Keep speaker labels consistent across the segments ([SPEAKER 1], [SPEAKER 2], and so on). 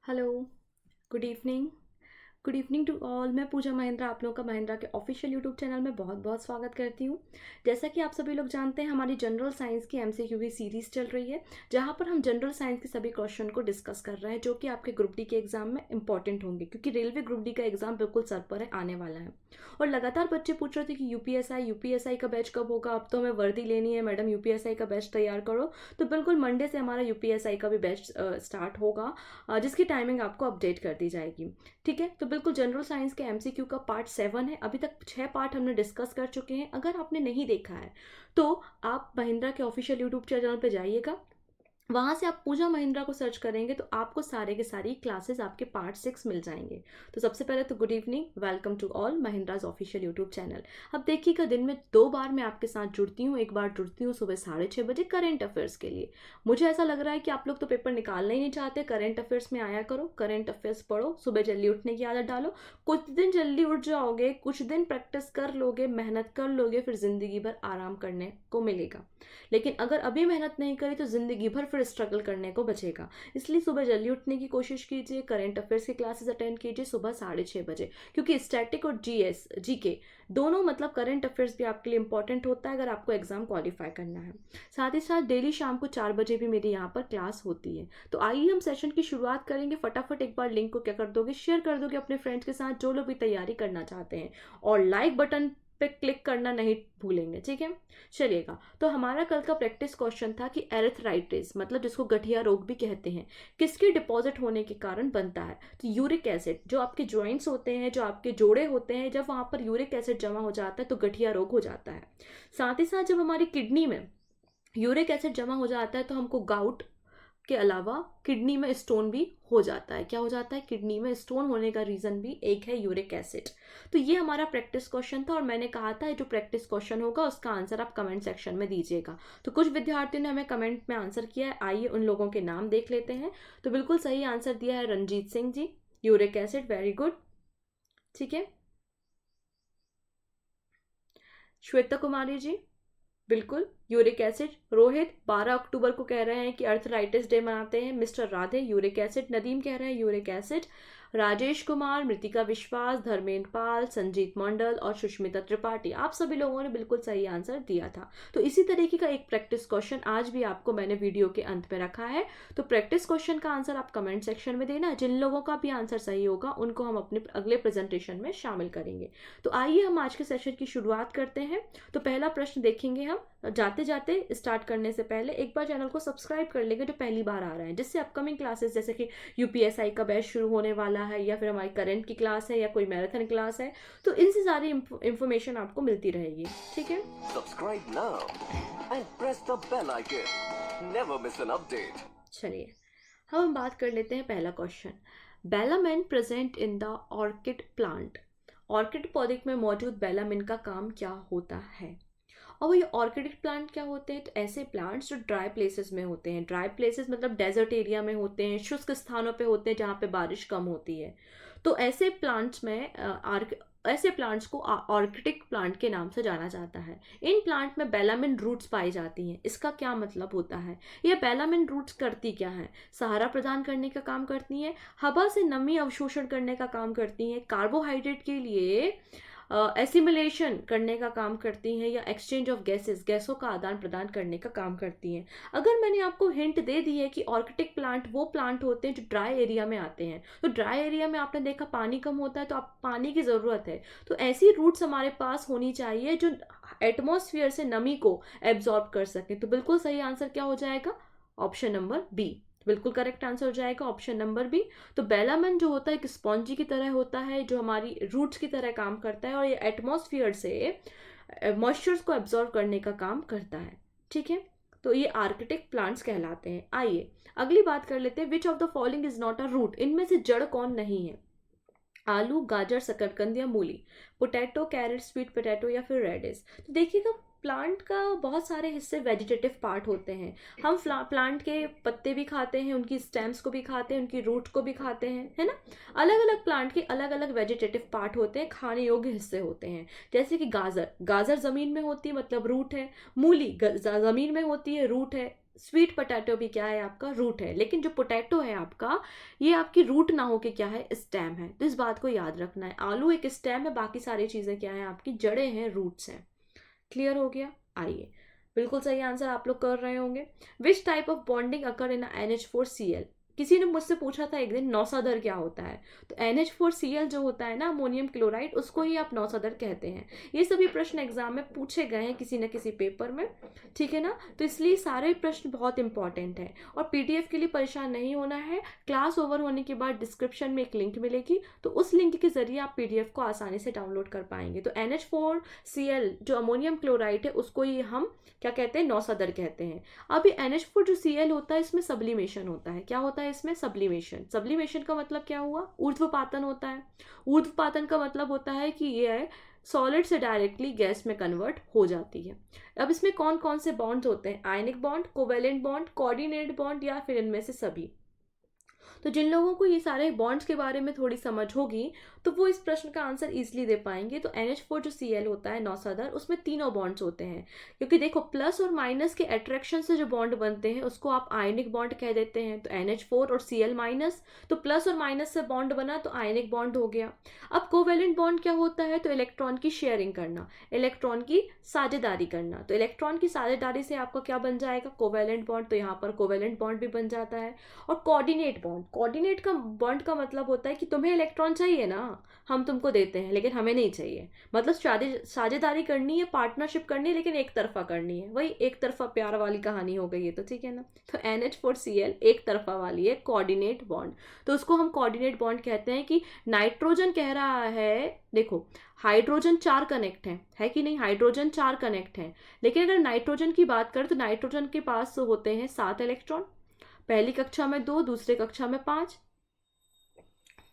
[SPEAKER 1] Hello, good evening. Good evening to all. मैं पूजा महेंद्रा आप लोगों का महिंद्रा के ऑफिशियल यूट्यूब चैनल में बहुत बहुत स्वागत करती हूँ। जैसा कि आप सभी लोग जानते हैं, हमारी जनरल साइंस की एमसीक्यू की सीरीज़ चल रही है, जहाँ पर हम जनरल साइंस के सभी क्वेश्चन को डिस्कस कर रहे हैं जो कि आपके ग्रुप डी के एग्जाम में इंपॉर्टेंट होंगे, क्योंकि रेलवे ग्रुप डी का एग्जाम बिल्कुल सर पर है, आने वाला है। और लगातार बच्चे पूछ रहे थे कि यूपीएसआई का बैच कब होगा। अब तो हमें वर्दी लेनी है मैडम, यूपीएसआई का बैच तैयार करो। तो बिल्कुल मंडे से हमारा यूपीएसआई का भी बैच स्टार्ट होगा, जिसकी टाइमिंग आपको अपडेट कर दी जाएगी। ठीक है, तो बिल्कुल जनरल साइंस के एमसीक्यू का पार्ट 7 है। अभी तक 6 पार्ट हमने डिस्कस कर चुके हैं। अगर आपने नहीं देखा है तो आप महिंद्रा के ऑफिशियल यूट्यूब चैनल पे जाइएगा, वहाँ से आप पूजा महिंद्रा को सर्च करेंगे तो आपको सारे के सारी क्लासेस आपके पार्ट 6 मिल जाएंगे। तो सबसे पहले तो good evening, welcome to all Mahindra's official YouTube channel. अब देखिएगा, दिन में 2 बार मैं आपके साथ जुड़ती हूँ। एक बार जुड़ती हूँ सुबह 6:30 बजे करेंट अफेयर्स के लिए। मुझे ऐसा लग रहा है कि आप लोग तो पेपर निकालना ही नहीं चाहते, करेंट अफेयर्स में आया करो, करेंट अफेयर्स पढ़ो, सुबह जल्दी उठने की आदत डालो। कुछ दिन जल्दी उठ जाओगे, कुछ दिन प्रैक्टिस कर लोगे, मेहनत कर लोगे, फिर जिंदगी भर आराम करने को मिलेगा। लेकिन अगर अभी मेहनत नहीं करी तो जिंदगी भर फिर स्ट्रगल करने को बचेगा। इसलिए सुबह जल्दी उठने की कोशिश कीजिए, करंट अफेयर्स की क्लासेस अटेंड कीजिए सुबह 6:30 बजे, क्योंकि स्टैटिक और जीके दोनों, मतलब करंट अफेयर्स भी आपके लिए इंपॉर्टेंट होता है अगर आपको एग्जाम क्वालिफाई करना है। साथ ही साथ डेली शाम को 4 बजे भी मेरी यहाँ पर क्लास होती है। तो आइए हम सेशन की शुरुआत करेंगे। फटाफट एक बार लिंक को क्या कर दोगे, शेयर कर दोगे अपने फ्रेंड्स के साथ जो लोग भी तैयारी करना चाहते हैं, और लाइक बटन पे क्लिक करना नहीं भूलेंगे। ठीक है, चलिएगा। तो हमारा कल का प्रैक्टिस क्वेश्चन था कि एरिथराइटिस, मतलब जिसको गठिया रोग भी कहते हैं, किसके डिपॉजिट होने के कारण बनता है। तो यूरिक एसिड, जो आपके जॉइंट्स होते हैं, जो आपके जोड़े होते हैं, जब वहां पर यूरिक एसिड जमा हो जाता है तो गठिया रोग हो जाता है। साथ ही साथ जब हमारी किडनी में यूरिक एसिड जमा हो जाता है तो हमको गाउट के अलावा किडनी में स्टोन भी हो जाता है। क्या हो जाता है, किडनी में स्टोन होने का रीजन भी एक है यूरिक एसिड। तो ये हमारा प्रैक्टिस क्वेश्चन था, और मैंने कहा था जो प्रैक्टिस क्वेश्चन होगा उसका आंसर आप कमेंट सेक्शन में दीजिएगा। तो कुछ विद्यार्थियों ने हमें कमेंट में आंसर किया है, आइए उन लोगों के नाम देख लेते हैं। तो बिल्कुल सही आंसर दिया है Ranjit Singh ji, uric acid, very good. ठीक है, श्वेता कुमारी जी, बिल्कुल यूरिक एसिड। रोहित 12 अक्टूबर को कह रहे हैं कि अर्थराइटिस डे मनाते हैं। Mister Radhe uric acid. Nadeem कह रहे हैं यूरिक एसिड। राजेश कुमार, मृतिका विश्वास, धर्मेंद्र पाल, संजीत मंडल और सुष्मिता त्रिपाठी, आप सभी लोगों ने बिल्कुल सही आंसर दिया था। तो इसी तरीके का एक प्रैक्टिस क्वेश्चन आज भी आपको मैंने वीडियो के अंत में रखा है। तो प्रैक्टिस क्वेश्चन का आंसर आप कमेंट सेक्शन में देना। जिन लोगों का भी आंसर सही होगा उनको हम अपने अगले प्रेजेंटेशन में शामिल करेंगे। तो आइए हम आज के सेशन की शुरुआत करते हैं। तो पहला प्रश्न देखेंगे हम। जाते जाते स्टार्ट करने से पहले एक बार चैनल को सब्सक्राइब कर लेंगे जो पहली बार आ रहे हैं, जिससे अपकमिंग क्लासेस जैसे कि यूपीएसआई का बैच शुरू होने वाला है, या फिर हमारी करंट की क्लास है, या कोई मैराथन क्लास है, तो इनसे सारी इंफॉर्मेशन आपको मिलती रहेगी। ठीक है,
[SPEAKER 2] Subscribe now and press the bell icon. Never miss an update.
[SPEAKER 1] चलिए हम बात कर लेते हैं पहला question. Velamen present in the orchid plant. Orchid पौधे में मौजूद बेलामिन का काम क्या होता है। और वो ये ऑर्किडिक प्लांट क्या होते हैं, तो ऐसे प्लांट्स जो ड्राई प्लेसेस में होते हैं। ड्राई प्लेसेस मतलब डेजर्ट एरिया में होते हैं, शुष्क स्थानों पे होते हैं जहाँ पे बारिश कम होती है। तो ऐसे प्लांट्स में ऐसे प्लांट्स को ऑर्किडिक प्लांट के नाम से जाना जाता है। इन प्लांट में बेलामिन रूट्स पाई जाती हैं। इसका क्या मतलब होता है, ये बेलामिन रूट्स करती क्या है, सहारा प्रदान करने का काम करती हैं, हवा से नमी अवशोषण करने का काम करती हैं, कार्बोहाइड्रेट के लिए एसिमिलेशन करने का काम करती हैं, या एक्सचेंज ऑफ गैसेस, गैसों का आदान प्रदान करने का काम करती हैं। अगर मैंने आपको हिंट दे दी है कि ऑर्किटिक प्लांट वो प्लांट होते हैं जो ड्राई एरिया में आते हैं, तो ड्राई एरिया में आपने देखा पानी कम होता है, तो आप पानी की ज़रूरत है, तो ऐसी रूट्स हमारे पास होनी चाहिए जो एटमॉस्फेयर से नमी को एब्जॉर्ब कर सके। तो बिल्कुल सही आंसर क्या हो जाएगा, ऑप्शन नंबर बी, बिल्कुल करेक्ट आंसर हो जाएगा ऑप्शन नंबर बी। तो बेलामिन जो होता है एक स्पॉन्जी की तरह होता है, जो हमारी रूट्स की तरह काम करता है, और ये एटमॉस्फेयर से मॉइस्चर्स को एब्जॉर्ब करने का काम करता है। ठीक है, तो ये आर्किटिक प्लांट्स कहलाते हैं। आइए अगली बात कर लेते हैं। Which of the following is not a root, इनमें से जड़ कौन नहीं है। आलू, गाजर, शकरकंद या मूली, पोटैटो, कैरेट, स्वीट पोटैटो या फिर रेडिश। तो देखिएगा, प्लांट का बहुत सारे हिस्से वेजिटेटिव पार्ट होते हैं। हम प्लांट के पत्ते भी खाते हैं, उनकी स्टेम्स को भी खाते हैं, उनकी रूट को भी खाते हैं, है ना। अलग अलग प्लांट के अलग अलग वेजिटेटिव पार्ट होते हैं, खाने योग्य हिस्से होते हैं। जैसे कि गाजर, गाजर जमीन में होती है मतलब रूट है। मूली जमीन में होती है, रूट है। स्वीट पोटैटो भी क्या है आपका, रूट है, लेकिन जो पोटैटो है आपका, ये आपकी रूट ना हो के क्या है, स्टेम है। तो इस बात को याद रखना है, आलू एक स्टेम है, बाकी सारी चीज़ें क्या है आपकी, जड़ें हैं, रूट्स हैं। क्लियर हो गया? आइए, बिल्कुल सही आंसर आप लोग कर रहे होंगे। Which type of bonding occur in NH4Cl? किसी ने मुझसे पूछा था एक दिन नौसादर क्या होता है, तो NH4Cl जो होता है ना, अमोनियम क्लोराइड, उसको ही आप नौसादर कहते हैं। ये सभी प्रश्न एग्जाम में पूछे गए हैं किसी न किसी पेपर में, ठीक है ना, तो इसलिए सारे प्रश्न बहुत इंपॉर्टेंट है। और PDF के लिए परेशान नहीं होना है, क्लास ओवर होने के बाद डिस्क्रिप्शन में एक लिंक मिलेगी, तो उस लिंक के जरिए आप PDF को आसानी से डाउनलोड कर पाएंगे। तो NH4Cl जो अमोनियम क्लोराइड है, उसको ही हम क्या कहते हैं, नौसादर कहते हैं। अब ये NH4 जो Cl होता है, इसमें सब्लिमेशन होता है। क्या होता है इसमें, सब्लिमेशन। सब्लिमेशन का मतलब क्या हुआ, ऊर्ध्वपातन होता है। ऊर्ध्वपातन का मतलब होता है कि ये सॉलिड से डायरेक्टली गैस में कन्वर्ट हो जाती है। अब इसमें कौन कौन से बॉन्ड्स होते हैं, ionic bond, covalent bond, coordinate bond, या फिर इनमें से सभी। तो जिन लोगों को ये सारे बॉन्ड्स के बारे में थोड़ी समझ होगी, तो वो इस प्रश्न का आंसर इजीली दे पाएंगे। तो NH4 जो Cl होता है नौसादर, उसमें तीनों बॉन्ड्स होते हैं, क्योंकि देखो प्लस और माइनस के अट्रैक्शन से जो बॉन्ड बनते हैं उसको आप आयनिक बॉन्ड कह देते हैं। तो NH4 और Cl माइनस, तो प्लस और माइनस से बॉन्ड बना तो आयनिक बॉन्ड हो गया। अब कोवेलेंट बॉन्ड क्या होता है, तो इलेक्ट्रॉन की शेयरिंग करना, इलेक्ट्रॉन की साझेदारी करना। तो इलेक्ट्रॉन की साझेदारी से आपका क्या बन जाएगा, कोवेलेंट बॉन्ड। तो यहाँ पर कोवेलेंट बॉन्ड भी बन जाता है। और कोऑर्डिनेट बॉन्ड, कोऑर्डिनेट का बॉन्ड का मतलब होता है कि तुम्हें इलेक्ट्रॉन चाहिए ना, हम तुमको देते हैं, लेकिन हमें नहीं चाहिए। मतलब साझेदारी करनी है, पार्टनरशिप करनी है, लेकिन एक तरफा करनी है। वही एक तरफा प्यार वाली कहानी हो गई है, तो ठीक है ना। तो NH4Cl एक तरफा वाली है, कोऑर्डिनेट बॉन्ड। तो उसको हम कोऑर्डिनेट बॉन्ड कहते हैं कि नाइट्रोजन कह रहा है, देखो हाइड्रोजन 4 कनेक्ट है कि नहीं, हाइड्रोजन 4 कनेक्ट है, लेकिन अगर नाइट्रोजन की बात करें तो नाइट्रोजन के पास होते हैं 7 इलेक्ट्रॉन, पहली कक्षा में 2, दूसरे कक्षा में 5,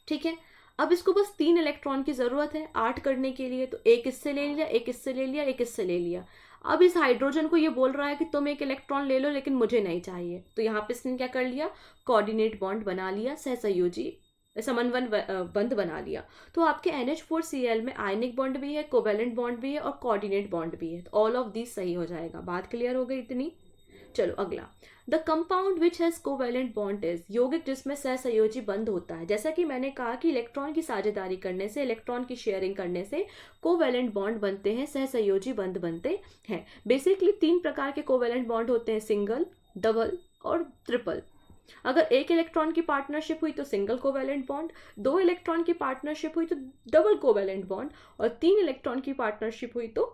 [SPEAKER 1] ठीक है। अब इसको बस 3 इलेक्ट्रॉन की जरूरत है 8 करने के लिए, तो एक इससे ले लिया, एक इससे ले लिया, एक इससे ले लिया। अब इस हाइड्रोजन को ये बोल रहा है कि तुम एक इलेक्ट्रॉन ले लो, लेकिन मुझे नहीं चाहिए। तो यहाँ पे इसने क्या कर लिया, कोऑर्डिनेट बॉन्ड बना लिया, सहसंयोजी समन्वय बंध बना लिया। तो आपके NH4Cl में आयनिक बॉन्ड भी है, कोवेलेंट बॉन्ड भी है, और कोऑर्डिनेट बॉन्ड भी है। तो ऑल ऑफ दिस सही हो जाएगा। बात क्लियर हो गई इतनी? चलो अगला, the compound which has covalent bond is, यौगिक जिसमें सहसंयोजी बंध होता है। जैसा कि मैंने कहा कि इलेक्ट्रॉन की साझेदारी करने से, इलेक्ट्रॉन की शेयरिंग करने से कोवेलेंट बॉन्ड बनते हैं, सहसंयोजी बंध बनते हैं। बेसिकली 3 प्रकार के कोवेलेंट बॉन्ड होते हैं, सिंगल, डबल और ट्रिपल। अगर एक इलेक्ट्रॉन की पार्टनरशिप हुई तो सिंगल कोवेलेंट बॉन्ड, 2 इलेक्ट्रॉन की पार्टनरशिप हुई तो डबल कोवेलेंट बॉन्ड, और 3 इलेक्ट्रॉन की पार्टनरशिप हुई तो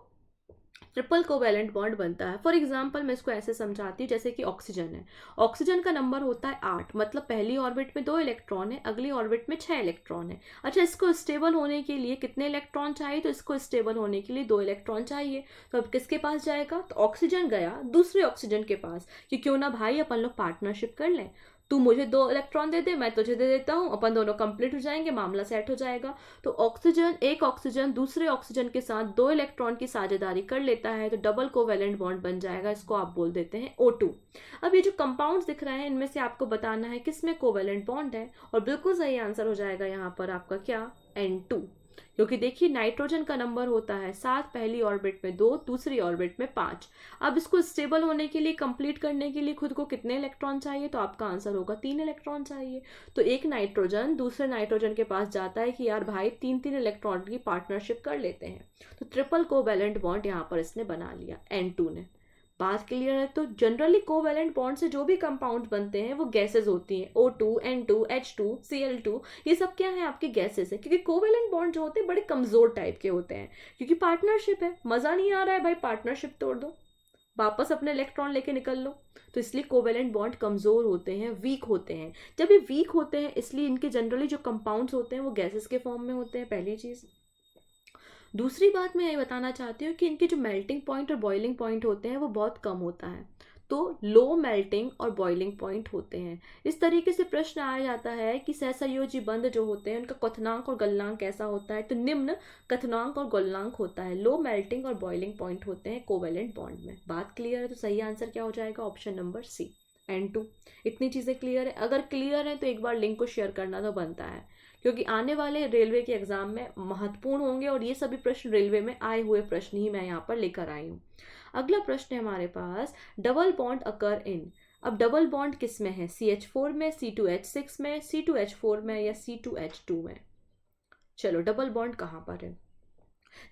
[SPEAKER 1] ट्रिपल कोवेलेंट बॉन्ड बनता है। फॉर एग्जाम्पल मैं इसको ऐसे समझाती हूँ, जैसे कि ऑक्सीजन है, ऑक्सीजन का नंबर होता है 8, मतलब पहली ऑर्बिट में 2 इलेक्ट्रॉन है, अगली ऑर्बिट में 6 इलेक्ट्रॉन है। अच्छा, इसको स्टेबल होने के लिए कितने इलेक्ट्रॉन चाहिए, तो इसको स्टेबल होने के लिए 2 इलेक्ट्रॉन चाहिए। तो अब किसके पास जाएगा, तो ऑक्सीजन गया दूसरे ऑक्सीजन के पास कि क्यों ना भाई अपन लोग पार्टनरशिप कर लें, तू मुझे 2 इलेक्ट्रॉन दे दे, मैं तुझे दे देता हूँ, अपन दोनों कंप्लीट हो जाएंगे, मामला सेट हो जाएगा। तो एक ऑक्सीजन दूसरे ऑक्सीजन के साथ 2 इलेक्ट्रॉन की साझेदारी कर लेता है, तो डबल कोवेलेंट बॉन्ड बन जाएगा। इसको आप बोल देते हैं O2। अब ये जो कंपाउंड्स दिख रहे हैं, इनमें से आपको बताना है किसमें कोवेलेंट बॉन्ड है, और बिल्कुल सही आंसर हो जाएगा यहाँ पर आपका क्या, N2। क्योंकि देखिए नाइट्रोजन का नंबर होता है 7, पहली ऑर्बिट में 2, दूसरी ऑर्बिट में 5। अब इसको स्टेबल होने के लिए, कंप्लीट करने के लिए खुद को कितने इलेक्ट्रॉन चाहिए, तो आपका आंसर होगा 3 इलेक्ट्रॉन चाहिए। तो एक नाइट्रोजन दूसरे नाइट्रोजन के पास जाता है कि यार भाई 3-3 इलेक्ट्रॉन की पार्टनरशिप कर लेते हैं। तो ट्रिपल कोवेलेंट बॉन्ड यहाँ पर इसने बना लिया, N2 ने। बात क्लियर है? तो जनरली कोवेलेंट बॉन्ड से जो भी कंपाउंड बनते हैं वो गैसेज होती हैं, O2, N2, H2, Cl2, ये सब क्या है आपके गैसेज है। क्योंकि कोवेलेंट बॉन्ड जो होते हैं बड़े कमजोर टाइप के होते हैं, क्योंकि पार्टनरशिप है, मजा नहीं आ रहा है भाई, पार्टनरशिप तोड़ दो, वापस अपने इलेक्ट्रॉन लेके निकल लो। तो इसलिए कोवेलेंट बॉन्ड कमजोर होते हैं, वीक होते हैं। जब ये वीक होते हैं, इसलिए इनके जनरली जो कंपाउंड्स होते हैं वो गैसेस के फॉर्म में होते हैं, पहली चीज। दूसरी बात मैं ये बताना चाहती हूँ कि इनके जो मेल्टिंग पॉइंट और बॉइलिंग पॉइंट होते हैं वो बहुत कम होता है। तो लो मेल्टिंग और बॉइलिंग पॉइंट होते हैं। इस तरीके से प्रश्न आया जाता है कि सहसंयोजी बंध जो होते हैं उनका क्वथनांक और गलनांक कैसा होता है, तो निम्न क्वथनांक और गलनांक होता है। लो मेल्टिंग और बॉइलिंग पॉइंट होते हैं कोवेलेंट बॉन्ड में। बात क्लियर है? तो सही आंसर क्या हो जाएगा, ऑप्शन नंबर सी, N2। इतनी चीज़ें क्लियर है? अगर क्लियर है तो एक बार लिंक को शेयर करना तो बनता है, क्योंकि आने वाले रेलवे के एग्जाम में महत्वपूर्ण होंगे, और ये सभी प्रश्न रेलवे में आए हुए प्रश्न ही मैं यहाँ पर लेकर आई हूँ। अगला प्रश्न है हमारे पास, डबल बॉन्ड अकर इन, अब डबल बॉन्ड किस में है, CH4 में, C2H6 में, C2H4 में या C2H2 में। चलो डबल बॉन्ड कहाँ पर है,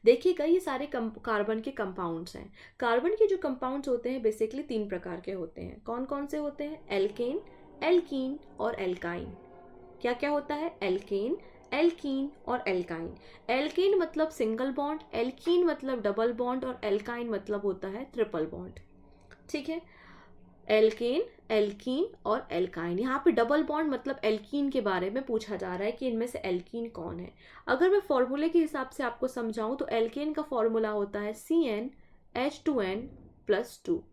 [SPEAKER 1] देखिएगा ये सारे कार्बन के कंपाउंड्स हैं। कार्बन के जो कंपाउंड्स होते हैं बेसिकली 3 प्रकार के होते हैं। कौन कौन से होते हैं, एल्केन, एल्कीन और एल्काइन। क्या क्या होता है, एल्केन, एल्कीन और एल्काइन। एल्केन मतलब सिंगल बॉन्ड, एल्कीन मतलब डबल बॉन्ड और एल्काइन मतलब होता है ट्रिपल बॉन्ड। ठीक है, एल्केन, एल्कीन और एल्काइन। यहाँ पे डबल बॉन्ड मतलब एल्कीन के बारे में पूछा जा रहा है कि इनमें से एल्कीन कौन है। अगर मैं फॉर्मूले के हिसाब से आपको समझाऊं तो एल्केन का फॉर्मूला होता है CnH2n+2।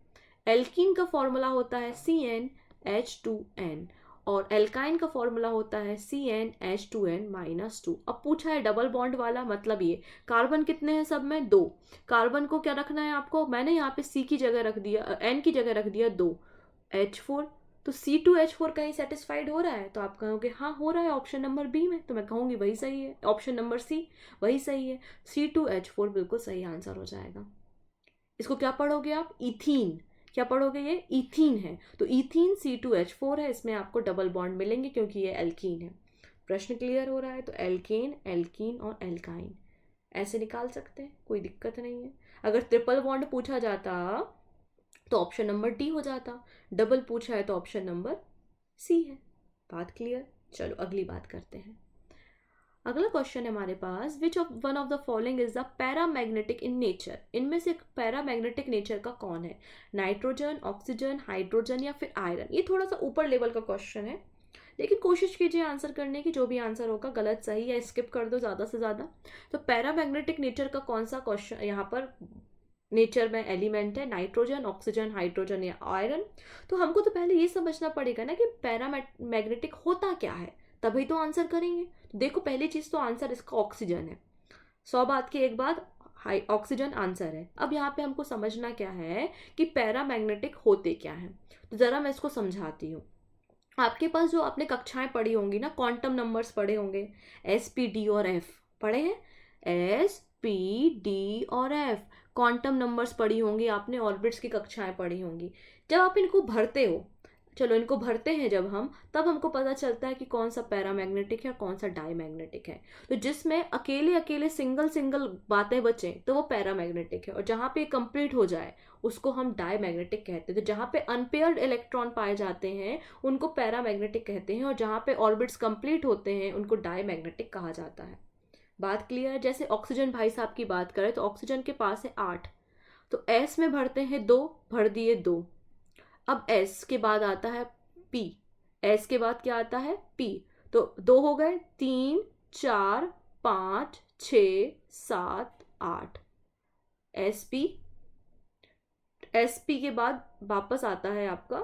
[SPEAKER 1] एल्कीन का फॉर्मूला होता है CnH2n और एल्काइन का फॉर्मूला होता है CnH2n-2। अब पूछा है डबल बॉन्ड वाला, मतलब ये कार्बन कितने हैं सब में, 2। कार्बन को क्या रखना है आपको, मैंने यहाँ पे C की जगह रख दिया, N की जगह रख दिया 2, H4। तो C2H4 कहीं सेटिस्फाइड हो रहा है, तो आप कहोगे हाँ हो रहा है ऑप्शन नंबर बी में, तो मैं कहूँगी वही सही है, ऑप्शन नंबर C वही सही है। C2H4 बिल्कुल सही आंसर हो जाएगा। इसको क्या पढ़ोगे आप, इथीन। क्या पढ़ोगे, ये इथीन है, तो इथीन C2H4 है, इसमें आपको डबल बॉन्ड मिलेंगे क्योंकि ये एल्कीन है। प्रश्न क्लियर हो रहा है, तो एल्केन, एल्कीन और एल्काइन ऐसे निकाल सकते हैं, कोई दिक्कत नहीं है। अगर ट्रिपल बॉन्ड पूछा जाता तो ऑप्शन नंबर डी हो जाता, डबल पूछा है तो ऑप्शन नंबर सी है। बात क्लियर, चलो अगली बात करते हैं। अगला क्वेश्चन है हमारे पास, which of one of the following is the paramagnetic in nature. इनमें से पैरामैग्नेटिक नेचर का कौन है, नाइट्रोजन, ऑक्सीजन, हाइड्रोजन या फिर आयरन। ये थोड़ा सा ऊपर लेवल का क्वेश्चन है, लेकिन कोशिश कीजिए आंसर करने की, जो भी आंसर होगा गलत सही या स्किप कर दो ज़्यादा से ज़्यादा। तो पैरामैग्नेटिक नेचर का कौन सा क्वेश्चन यहाँ पर नेचर में एलिमेंट है, नाइट्रोजन, ऑक्सीजन, हाइड्रोजन या आयरन। तो हमको तो पहले ये समझना पड़ेगा ना कि पैरामैग्नेटिक होता क्या है, तभी तो आंसर करेंगे। तो देखो पहली चीज़ तो आंसर इसका ऑक्सीजन है, 100 बात की एक बात, हाई ऑक्सीजन आंसर है। अब यहाँ पे हमको समझना क्या है कि पैरामैग्नेटिक होते क्या हैं, तो ज़रा मैं इसको समझाती हूँ। आपके पास जो आपने कक्षाएं पढ़ी होंगी ना, क्वांटम नंबर्स पढ़े होंगे, SP, D और F पढ़े हैं, SP, D और F क्वांटम नंबर्स पढ़ी होंगी आपने, ऑर्बिट्स की कक्षाएं पढ़ी होंगी। जब आप इनको भरते हो, चलो इनको भरते हैं जब हम, तब हमको पता चलता है कि कौन सा पैरामैग्नेटिक है और कौन सा डाईमैग्नेटिक है। तो जिसमें अकेले अकेले सिंगल सिंगल बातें बचें तो वो पैरामैग्नेटिक है, और जहाँ पे कंप्लीट हो जाए उसको हम डाईमैग्नेटिक कहते हैं। तो जहाँ पे अनपेयर्ड इलेक्ट्रॉन पाए जाते हैं उनको पैरामैग्नेटिक कहते हैं, और जहाँ पे ऑर्बिट्स कंप्लीट होते हैं उनको डाईमैग्नेटिक कहा जाता है। बात क्लियर है। जैसे ऑक्सीजन भाई साहब की बात करें तो ऑक्सीजन के पास है 8, तो S में भरते हैं 2, भर दिए 2। अब S के बाद आता है P, S के बाद क्या आता है P, तो 2 हो गए, 3, 4, 5, 6, 7, 8, SP। SP के बाद वापस आता है आपका,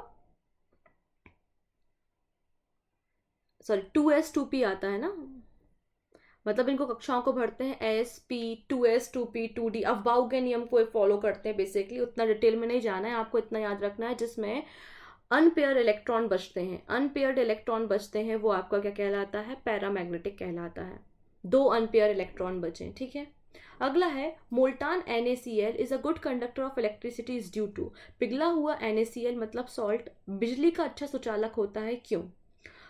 [SPEAKER 1] सॉरी 2S 2P आता है ना, मतलब इनको कक्षाओं को भरते हैं SP 2S 2P 2D। Aufbau के नियम को फॉलो करते हैं बेसिकली, उतना डिटेल में नहीं जाना है, आपको इतना याद रखना है जिसमें अनपेयर इलेक्ट्रॉन बचते हैं, अनपेयर्ड इलेक्ट्रॉन बचते हैं, वो आपका क्या कहलाता है, पैरामैग्नेटिक कहलाता है। 2 अनपेयर इलेक्ट्रॉन बचे, ठीक है। अगला है, molten NaCl is a good conductor of electricity is due to. पिघला हुआ NaCl मतलब सॉल्ट बिजली का अच्छा सुचालक होता है, क्यों।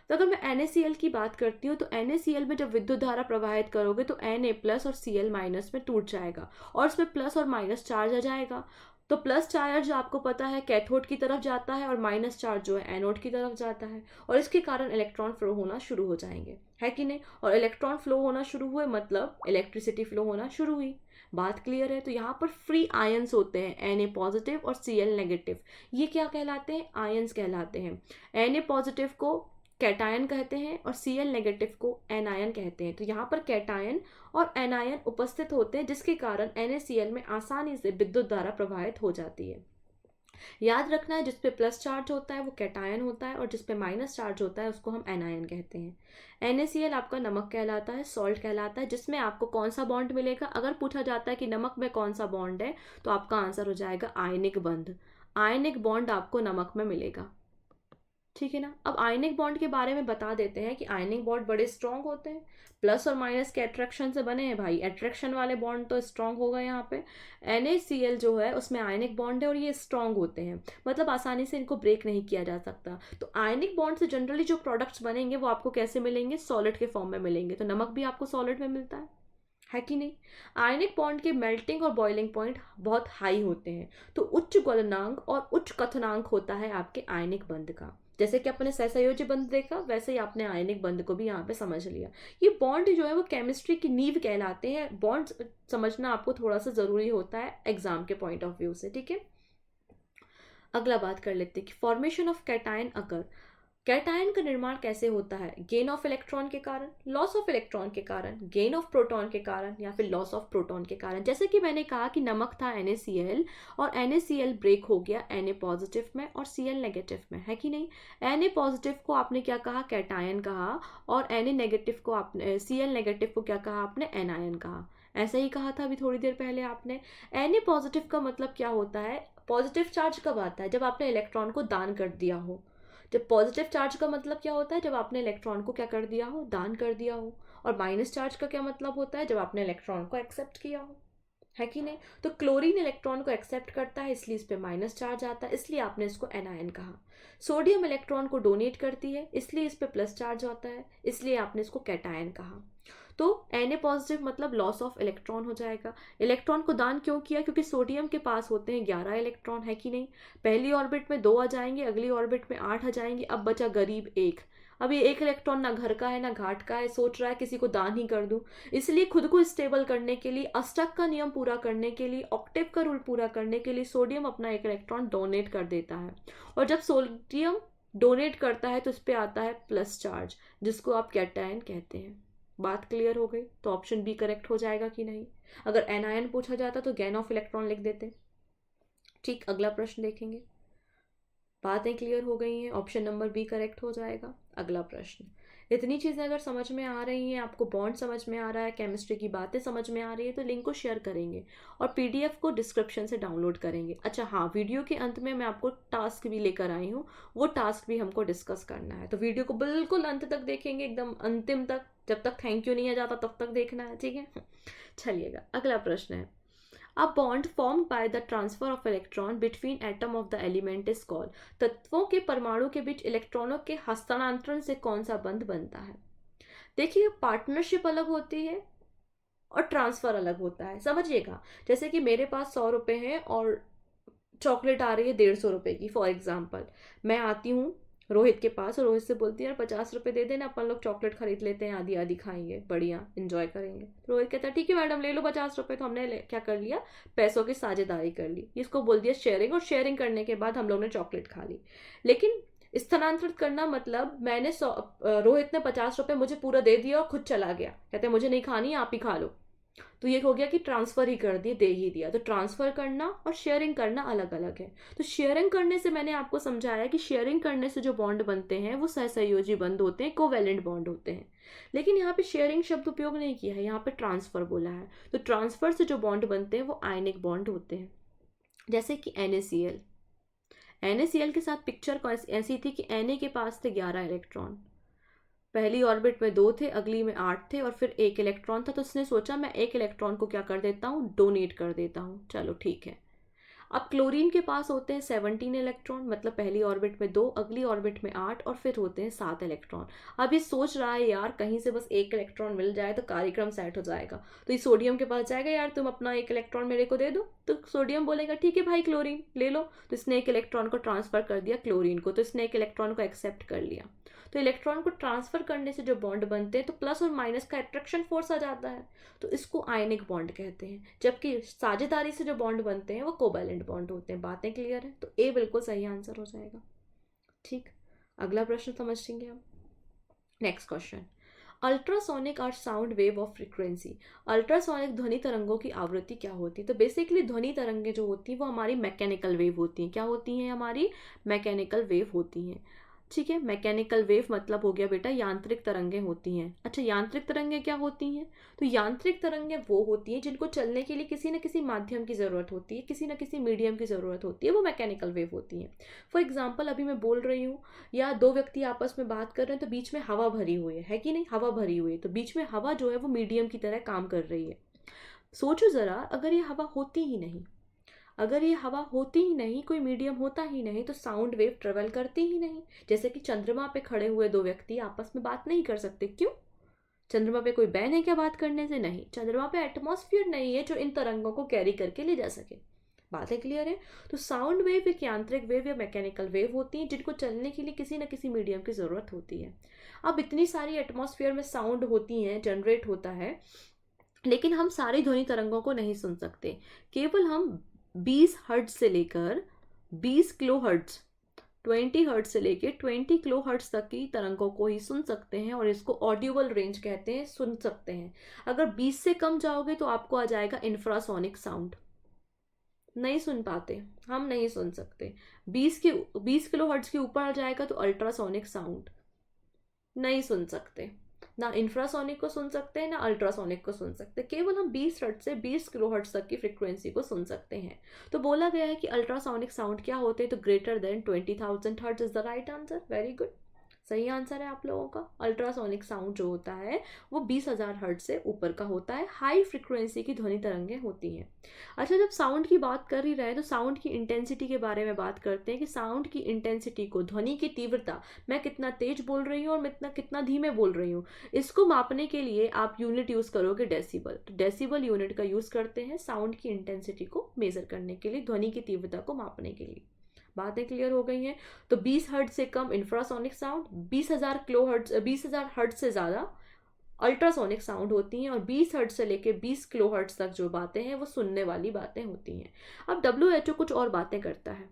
[SPEAKER 1] तो अगर मैं NaCl की बात करती हूँ तो NaCl में जब विद्युत धारा प्रवाहित करोगे तो Na+ और Cl- में टूट जाएगा और उसमें प्लस और माइनस चार्ज आ जाएगा। तो प्लस चार्ज आपको पता है कैथोड की तरफ जाता है और माइनस चार्ज जो है एनोड की तरफ जाता है, और इसके कारण इलेक्ट्रॉन फ्लो होना शुरू हो जाएंगे, है कि नहीं। और इलेक्ट्रॉन फ्लो होना शुरू हुए मतलब इलेक्ट्रिसिटी फ्लो होना शुरू हुई। बात क्लियर है। तो यहाँ पर फ्री आयंस होते हैं, Na+ और Cl-। ये क्या कहलाते हैं, आयंस कहलाते हैं। Na+ को कैटायन कहते हैं और Cl- को एनायन कहते हैं। तो यहाँ पर कैटायन और एनायन उपस्थित होते हैं जिसके कारण NaCl में आसानी से विद्युत धारा प्रवाहित हो जाती है। याद रखना है, जिस पे प्लस चार्ज होता है वो कैटायन होता है और जिस पे माइनस चार्ज होता है उसको हम एनायन कहते हैं। NaCl आपका नमक कहलाता है, सॉल्ट कहलाता है, जिसमें आपको कौन सा बॉन्ड मिलेगा। अगर पूछा जाता है कि नमक में कौन सा बॉन्ड है तो आपका आंसर हो जाएगा आयनिक बंध। आयनिक बॉन्ड आपको नमक में मिलेगा। ठीक है ना। अब आयनिक बॉन्ड के बारे में बता देते हैं कि आयनिक बॉन्ड बड़े स्ट्रॉन्ग होते हैं, प्लस और माइनस के अट्रैक्शन से बने हैं भाई। अट्रैक्शन वाले बॉन्ड तो स्ट्रॉन्ग होगा यहाँ पे। NaCl जो है उसमें आयनिक बॉन्ड है और ये स्ट्रॉन्ग होते हैं, मतलब आसानी से इनको ब्रेक नहीं किया जा सकता। तो आयनिक बॉन्ड से जनरली जो प्रोडक्ट्स बनेंगे वो आपको कैसे मिलेंगे, सॉलिड के फॉर्म में मिलेंगे। तो नमक भी आपको सॉलिड में मिलता है कि नहीं। आयनिक बॉन्ड के मेल्टिंग और बॉइलिंग पॉइंट बहुत हाई होते हैं, तो उच्च गलनांक और उच्च कथनांक होता है आपके आयनिक बंध का। जैसे कि अपने सहसंयोजी बंध देखा, वैसे ही आपने आयनिक बंध को भी यहाँ पे समझ लिया। ये बॉन्ड जो है वो केमिस्ट्री की नींव कहलाते हैं। बॉन्ड समझना आपको थोड़ा सा जरूरी होता है एग्जाम के पॉइंट ऑफ व्यू से, ठीक है। अगला बात कर लेते हैं कि formation of cation occur. Cation का निर्माण कैसे होता है, गेन ऑफ इलेक्ट्रॉन के कारण, लॉस ऑफ इलेक्ट्रॉन के कारण, गेन ऑफ प्रोटॉन के कारण, या फिर लॉस ऑफ प्रोटॉन के कारण। जैसे कि मैंने कहा कि नमक था NaCl और NaCl ब्रेक हो गया Na पॉजिटिव में और Cl नेगेटिव में, है कि नहीं। Na पॉजिटिव को आपने क्या कहा, कैटायन कहा, और Na नेगेटिव को आपने, Cl नेगेटिव को क्या कहा आपने, एनायन कहा। ऐसा ही कहा था अभी थोड़ी देर पहले आपने। Na पॉजिटिव का मतलब क्या होता है, पॉजिटिव चार्ज कब आता है, जब आपने इलेक्ट्रॉन को दान कर दिया हो। जब पॉजिटिव चार्ज का मतलब क्या होता है, जब आपने इलेक्ट्रॉन को क्या कर दिया हो, दान कर दिया हो। और माइनस चार्ज का क्या मतलब होता है, जब आपने इलेक्ट्रॉन को एक्सेप्ट किया हो, है कि नहीं। तो क्लोरीन इलेक्ट्रॉन को एक्सेप्ट करता है, इसलिए इस पे माइनस चार्ज आता है, इसलिए आपने इसको एनायन कहा। सोडियम इलेक्ट्रॉन को डोनेट करती है, इसलिए इस पे प्लस चार्ज होता है, इसलिए आपने इसको कैटायन कहा। तो Na पॉजिटिव मतलब लॉस ऑफ इलेक्ट्रॉन हो जाएगा। इलेक्ट्रॉन को दान क्यों किया, क्योंकि सोडियम के पास होते हैं 11 इलेक्ट्रॉन, है कि नहीं। पहली ऑर्बिट में 2 आ जाएंगे, अगली ऑर्बिट में 8 आ जाएंगे, अब बचा गरीब 1। अब ये 1 इलेक्ट्रॉन ना घर का है ना घाट का है, सोच रहा है किसी को दान ही कर दूं। इसलिए खुद को स्टेबल करने के लिए, अष्टक का नियम पूरा करने के लिए, ऑक्टेव का रूल पूरा करने के लिए सोडियम अपना 1 इलेक्ट्रॉन डोनेट कर देता है। और जब सोडियम डोनेट करता है तो इस पे आता है प्लस चार्ज, जिसको आप कैटायन कहते हैं। बात क्लियर हो गई, तो ऑप्शन बी करेक्ट हो जाएगा कि नहीं। अगर एनायन पूछा जाता तो गेन ऑफ इलेक्ट्रॉन लिख देते। ठीक, अगला प्रश्न देखेंगे। बातें क्लियर हो गई हैं, ऑप्शन नंबर बी करेक्ट हो जाएगा। अगला प्रश्न। इतनी चीज़ें अगर समझ में आ रही हैं, आपको बॉन्ड समझ में आ रहा है, केमिस्ट्री की बातें समझ में आ रही है, तो लिंक को शेयर करेंगे और PDF को डिस्क्रिप्शन से डाउनलोड करेंगे। अच्छा हाँ, वीडियो के अंत में मैं आपको टास्क भी लेकर आई हूँ, वो टास्क भी हमको डिस्कस करना है। तो वीडियो को बिल्कुल अंत तक देखेंगे, एकदम अंतिम तक, जब तक थैंक यू नहीं आ जाता तब तक देखना है, ठीक है। चलिएगा, अगला प्रश्न है। A bond formed by the transfer of electron between atom of the element is called। तत्वों के परमाणु के बीच इलेक्ट्रॉनों के हस्तांतरण से कौन सा बंध बनता है। देखिए, पार्टनरशिप अलग होती है और ट्रांसफर अलग होता है, समझिएगा। जैसे कि मेरे पास 100 रुपए हैं और चॉकलेट आ रही है 150 रुपए की, फॉर एग्जाम्पल। मैं आती हूँ रोहित के पास और रोहित से बोलती है यार 50 रुपए दे देना, अपन लोग चॉकलेट खरीद लेते हैं, आधी आधी खाएंगे, बढ़िया इंजॉय करेंगे। तो रोहित कहता है ठीक है मैडम ले लो 50 रुपए। तो हमने क्या कर लिया, पैसों की साझेदारी कर ली, इसको बोल दिया शेयरिंग। और शेयरिंग करने के बाद हम लोग ने चॉकलेट खा ली। लेकिन स्थानांतरित करना मतलब मैंने रोहित ने 50 रुपए मुझे पूरा दे दिया और खुद चला गया, कहते मुझे नहीं खानी, आप ही खा लो। तो ये हो गया कि ट्रांसफर ही कर दिए, दे ही दिया। तो ट्रांसफर करना और शेयरिंग करना अलग अलग है। तो शेयरिंग करने से मैंने आपको समझाया कि शेयरिंग करने से जो बॉन्ड बनते हैं वो सहसंयोजी बंध होते हैं, कोवैलेंट बॉन्ड होते हैं। लेकिन यहाँ पे शेयरिंग शब्द उपयोग नहीं किया है, यहाँ पे ट्रांसफर बोला है। तो ट्रांसफर से जो बॉन्ड बनते हैं वो आयनिक बॉन्ड होते हैं। जैसे कि NaCl, NaCl के साथ पिक्चर ऐसी थी कि Na के पास थे 11 इलेक्ट्रॉन, पहली ऑर्बिट में 2 थे, अगली में 8 थे और फिर 1 इलेक्ट्रॉन था। तो उसने सोचा मैं 1 इलेक्ट्रॉन को क्या कर देता हूँ, डोनेट कर देता हूँ। चलो ठीक है। अब क्लोरीन के पास होते हैं 17 इलेक्ट्रॉन, मतलब पहली ऑर्बिट में 2, अगली ऑर्बिट में 8 और फिर होते हैं 7 इलेक्ट्रॉन। अब ये सोच रहा है यार कहीं से बस 1 इलेक्ट्रॉन मिल जाए तो कार्यक्रम सेट हो जाएगा। तो ये सोडियम के पास जाएगा, यार तुम अपना 1 इलेक्ट्रॉन मेरे को दे दो। तो सोडियम बोलेगा ठीक है भाई क्लोरीन ले लो। तो इसने 1 इलेक्ट्रॉन को ट्रांसफर कर दिया क्लोरीन को, तो इसने 1 इलेक्ट्रॉन को एक्सेप्ट कर लिया। तो इलेक्ट्रॉन को ट्रांसफर करने से जो बॉन्ड बनते हैं तो प्लस और माइनस का अट्रैक्शन फोर्स आ जाता है, तो इसको आयनिक बॉन्ड कहते हैं। जबकि साझेदारी से जो बॉन्ड बनते हैं वो कोवैलेंट बॉन्ड होते हैं। बातें क्लियर है, तो ए बिल्कुल सही आंसर हो जाएगा। ठीक, अगला प्रश्न समझेंगे हम। नेक्स्ट क्वेश्चन, अल्ट्रासोनिक और sound wave of frequency. Ultrasonic ध्वनि तरंगों की आवृत्ति क्या होती है। तो बेसिकली ध्वनि तरंगें जो होती हैं वो हमारी मैकेनिकल वेव होती हैं। क्या होती हैं, हमारी मैकेनिकल वेव होती हैं। ठीक है। मैकेनिकल वेव मतलब हो गया बेटा यांत्रिक तरंगें होती हैं। अच्छा, यांत्रिक तरंगें क्या होती हैं? तो यांत्रिक तरंगें वो होती हैं जिनको चलने के लिए किसी न किसी माध्यम की ज़रूरत होती है, किसी न किसी मीडियम की ज़रूरत होती है, वो मैकेनिकल वेव होती हैं। फॉर एग्जाम्पल अभी मैं बोल रही हूँ या दो व्यक्ति आपस में बात कर रहे हैं तो बीच में हवा भरी हुई है कि नहीं? हवा भरी हुई है, तो बीच में हवा जो है वो मीडियम की तरह काम कर रही है। सोचो ज़रा, अगर ये हवा होती ही नहीं, अगर ये हवा होती ही नहीं, कोई मीडियम होता ही नहीं, तो साउंड वेव ट्रेवल करती ही नहीं। जैसे कि चंद्रमा पे खड़े हुए दो व्यक्ति आपस में बात नहीं कर सकते। क्यों? चंद्रमा पे कोई बैन है क्या बात करने से? नहीं। चंद्रमा पे एटमॉस्फेयर नहीं है जो इन तरंगों को कैरी करके ले जा सके। बातें क्लियर है? तो साउंड वेव एक यांत्रिक वेव या मैकेनिकल वेव होती है जिनको चलने के लिए किसी न किसी मीडियम की ज़रूरत होती है। अब इतनी सारी एटमॉस्फेयर में साउंड होती हैं, जनरेट होता है, लेकिन हम सारी ध्वनि तरंगों को नहीं सुन सकते। केवल हम 20 हर्ट्ज से लेकर 20 किलो हर्ट्ज, 20 हर्ट्ज से लेकर 20 किलो हर्ट्ज तक की तरंगों को ही सुन सकते हैं और इसको ऑडियोबल रेंज कहते हैं, सुन सकते हैं। अगर 20 से कम जाओगे तो आपको आ जाएगा इंफ्रासोनिक साउंड, नहीं सुन पाते, हम नहीं सुन सकते। 20 किलो हर्ट्ज के ऊपर आ जाएगा तो अल्ट्रासोनिक साउंड, नहीं सुन सकते। ना इंफ्रासोनिक को सुन सकते हैं ना अल्ट्रासोनिक को सुन सकते हैं। केवल हम 20 हर्ट्ज से 20 किलो हर्ट्ज तक की फ्रीक्वेंसी को सुन सकते हैं। तो बोला गया है कि अल्ट्रासोनिक साउंड क्या होते हैं? तो greater than 20,000 hertz is the right answer. Very good, सही आंसर है आप लोगों का। अल्ट्रासोनिक साउंड जो होता है वो 20,000 हर्ट्ज से ऊपर का होता है। हाई फ्रीक्वेंसी की ध्वनि तरंगें होती हैं। अच्छा, जब साउंड की बात कर ही रहे हैं तो साउंड की इंटेंसिटी के बारे में बात करते हैं कि साउंड की इंटेंसिटी को, ध्वनि की तीव्रता, मैं कितना तेज बोल रही हूँ और मैं कितना धीमे बोल रही हूँ, इसको मापने के लिए आप यूनिट यूज़ करोगे डेसिबल। तो डेसिबल यूनिट का यूज़ करते हैं साउंड की इंटेंसिटी को मेजर करने के लिए, ध्वनि की तीव्रता को मापने के लिए। बातें क्लियर हो गई हैं? तो 20 हर्ट्ज से कम इंफ्रासोनिक साउंड, 20,000 हर्ट्ज से ज़्यादा अल्ट्रासोनिक साउंड होती हैं, और 20 हर्ट्ज से लेकर 20 किलो हर्ट्ज तक जो बातें हैं वो सुनने वाली बातें होती हैं। अब WHO कुछ और बातें करता है।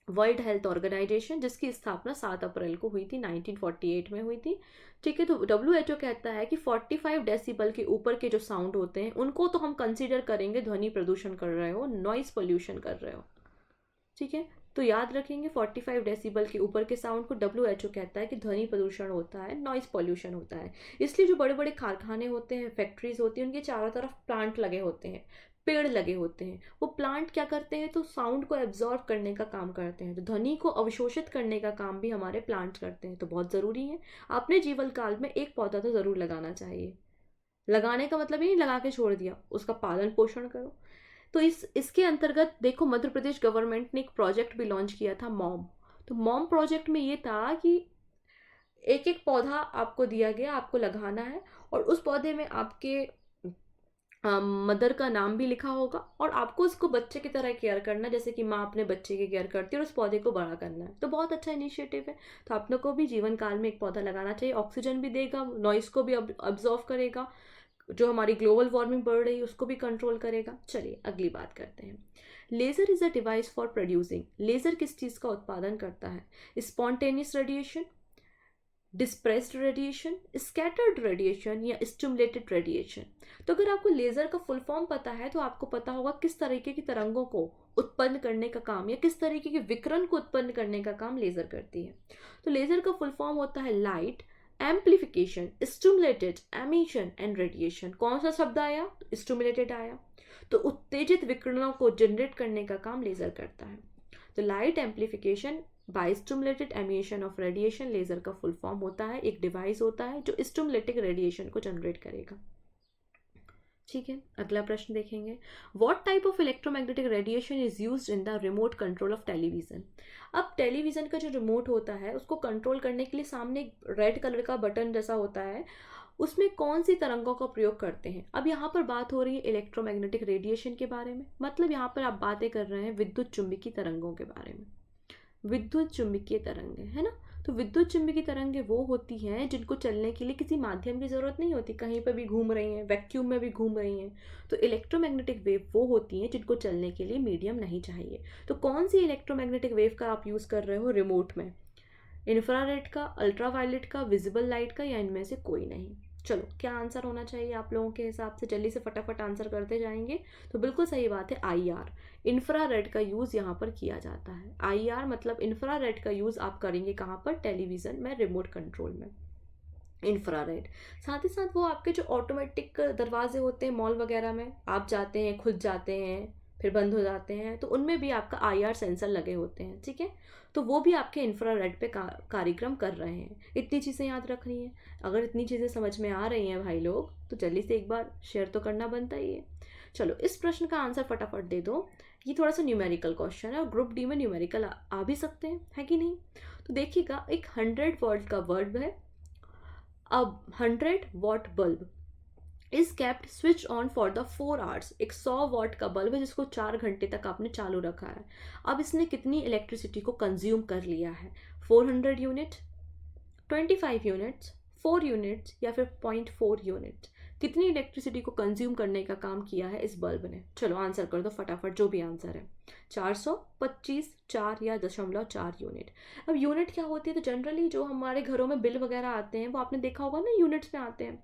[SPEAKER 1] वर्ल्ड हेल्थ ऑर्गेनाइजेशन, जिसकी स्थापना 7 अप्रैल को हुई थी, 1948 में हुई थी। ठीक है, तो WHO कहता है कि 45 डेसिबल के ऊपर के जो साउंड होते हैं उनको तो हम कंसीडर करेंगे ध्वनि प्रदूषण कर रहे हो, नॉइस पोल्यूशन कर रहे हो। ठीक है, तो याद रखेंगे 45 डेसिबल के ऊपर के साउंड को WHO कहता है कि ध्वनि प्रदूषण होता है, नॉइस पॉल्यूशन होता है। इसलिए जो बड़े बड़े कारखाने होते हैं, फैक्ट्रीज होती हैं, उनके चारों तरफ प्लांट लगे होते हैं, पेड़ लगे होते हैं। वो प्लांट क्या करते हैं? तो साउंड को एब्जॉर्ब करने का काम करते हैं, तो ध्वनि को अवशोषित करने का काम भी हमारे प्लांट करते हैं। तो बहुत ज़रूरी है, अपने जीवन काल में एक पौधा तो ज़रूर लगाना चाहिए। लगाने का मतलब ये नहीं लगा के छोड़ दिया, उसका पालन पोषण करो। तो इसके अंतर्गत देखो, मध्य प्रदेश गवर्नमेंट ने एक प्रोजेक्ट भी लॉन्च किया था, मॉम। तो मॉम प्रोजेक्ट में ये था कि एक एक पौधा आपको दिया गया, आपको लगाना है, और उस पौधे में आपके मदर का नाम भी लिखा होगा, और आपको उसको बच्चे की तरह केयर करना है, जैसे कि माँ अपने बच्चे की केयर करती है, और उस पौधे को बड़ा करना है। तो बहुत अच्छा इनिशिएटिव है। तो आप लोग को भी जीवन काल में एक पौधा लगाना चाहिए। ऑक्सीजन भी देगा, नॉइस को भी अब्जॉर्व करेगा, जो हमारी ग्लोबल वार्मिंग बढ़ रही है उसको भी कंट्रोल करेगा। चलिए अगली बात करते हैं। Laser is a device for producing. Laser किस चीज़ का उत्पादन करता है? Spontaneous radiation, dispersed radiation, scattered radiation, या स्टिमुलेटेड रेडिएशन। तो अगर आपको लेज़र का फुल फॉर्म पता है तो आपको पता होगा किस तरीके की तरंगों को उत्पन्न करने का काम या किस तरीके के विकिरण को उत्पन्न करने का काम लेज़र करती है। तो लेज़र का फुल फॉर्म होता है light amplification, stimulated emission and radiation. कौन सा शब्द आया? स्टिमुलेटेड आया। तो उत्तेजित विकिरणों को जनरेट करने का काम लेज़र करता है। तो light amplification by stimulated emission of radiation laser का फुल फॉर्म होता है। एक डिवाइस होता है जो स्टिमुलेटिंग रेडिएशन को जनरेट करेगा। ठीक है, अगला प्रश्न देखेंगे। What type of electromagnetic radiation is used in the remote control of television. अब टेलीविजन का जो रिमोट होता है उसको कंट्रोल करने के लिए सामने एक रेड कलर का बटन जैसा होता है, उसमें कौन सी तरंगों का प्रयोग करते हैं? अब यहाँ पर बात हो रही है इलेक्ट्रोमैग्नेटिक रेडिएशन के बारे में, मतलब यहाँ पर आप बातें कर रहे हैं विद्युत चुंबकीय तरंगों के बारे में। विद्युत चुंबकीय तरंगें, है ना? तो विद्युत चुंबकीय तरंगें वो होती हैं जिनको चलने के लिए किसी माध्यम की ज़रूरत नहीं होती, कहीं पर भी घूम रही हैं, वैक्यूम में भी घूम रही हैं। तो इलेक्ट्रोमैग्नेटिक वेव वो होती हैं जिनको चलने के लिए मीडियम नहीं चाहिए। तो कौन सी इलेक्ट्रोमैग्नेटिक वेव का आप यूज़ कर रहे हो रिमोट में? इंफ्रारेड का, अल्ट्रावायलेट का, विजिबल लाइट का, या इनमें से कोई नहीं? चलो क्या आंसर होना चाहिए आप लोगों के हिसाब से, जल्दी से फटाफट आंसर करते जाएंगे। तो बिल्कुल सही बात है, आईआर, इंफ्रारेड का यूज़ यहाँ पर किया जाता है। आईआर मतलब इंफ्रारेड का यूज़ आप करेंगे कहाँ पर, टेलीविज़न में, रिमोट कंट्रोल में, इंफ्रारेड। साथ ही साथ वो आपके जो ऑटोमेटिक दरवाजे होते हैं मॉल वगैरह में, आप जाते हैं, खुद जाते हैं, फिर बंद हो जाते हैं, तो उनमें भी आपका आईआर सेंसर लगे होते हैं, ठीक है। तो वो भी आपके इंफ्रारेड पे कार्यक्रम कर रहे हैं। इतनी चीज़ें याद रखनी है। अगर इतनी चीज़ें समझ में आ रही हैं भाई लोग, तो जल्दी से एक बार शेयर तो करना बनता ही है। चलो इस प्रश्न का आंसर फटाफट दे दो। ये थोड़ा सा न्यूमेरिकल क्वेश्चन है और ग्रुप डी में न्यूमेरिकल आ भी सकते हैं, है कि नहीं। तो देखिएगा, एक 100 वॉट का बल्ब है। अब 100 what bulb is kept switch on for the 4 hours. एक 100 वॉट का बल्ब है जिसको 4 घंटे तक आपने चालू रखा है। अब इसने कितनी इलेक्ट्रिसिटी को कंज्यूम कर लिया है, 400 यूनिट, 25 यूनिट्स, 4 यूनिट्स या फिर 0.4 यूनिट। कितनी इलेक्ट्रिसिटी को कंज्यूम करने का काम किया है इस बल्ब ने। चलो आंसर कर दो फटाफट, जो भी आंसर है। 400, 25, 4 या 0.4 यूनिट। अब यूनिट क्या होती है, तो जनरली जो हमारे घरों में बिल वगैरह आते हैं वो आपने देखा होगा ना, यूनिट्स में आते हैं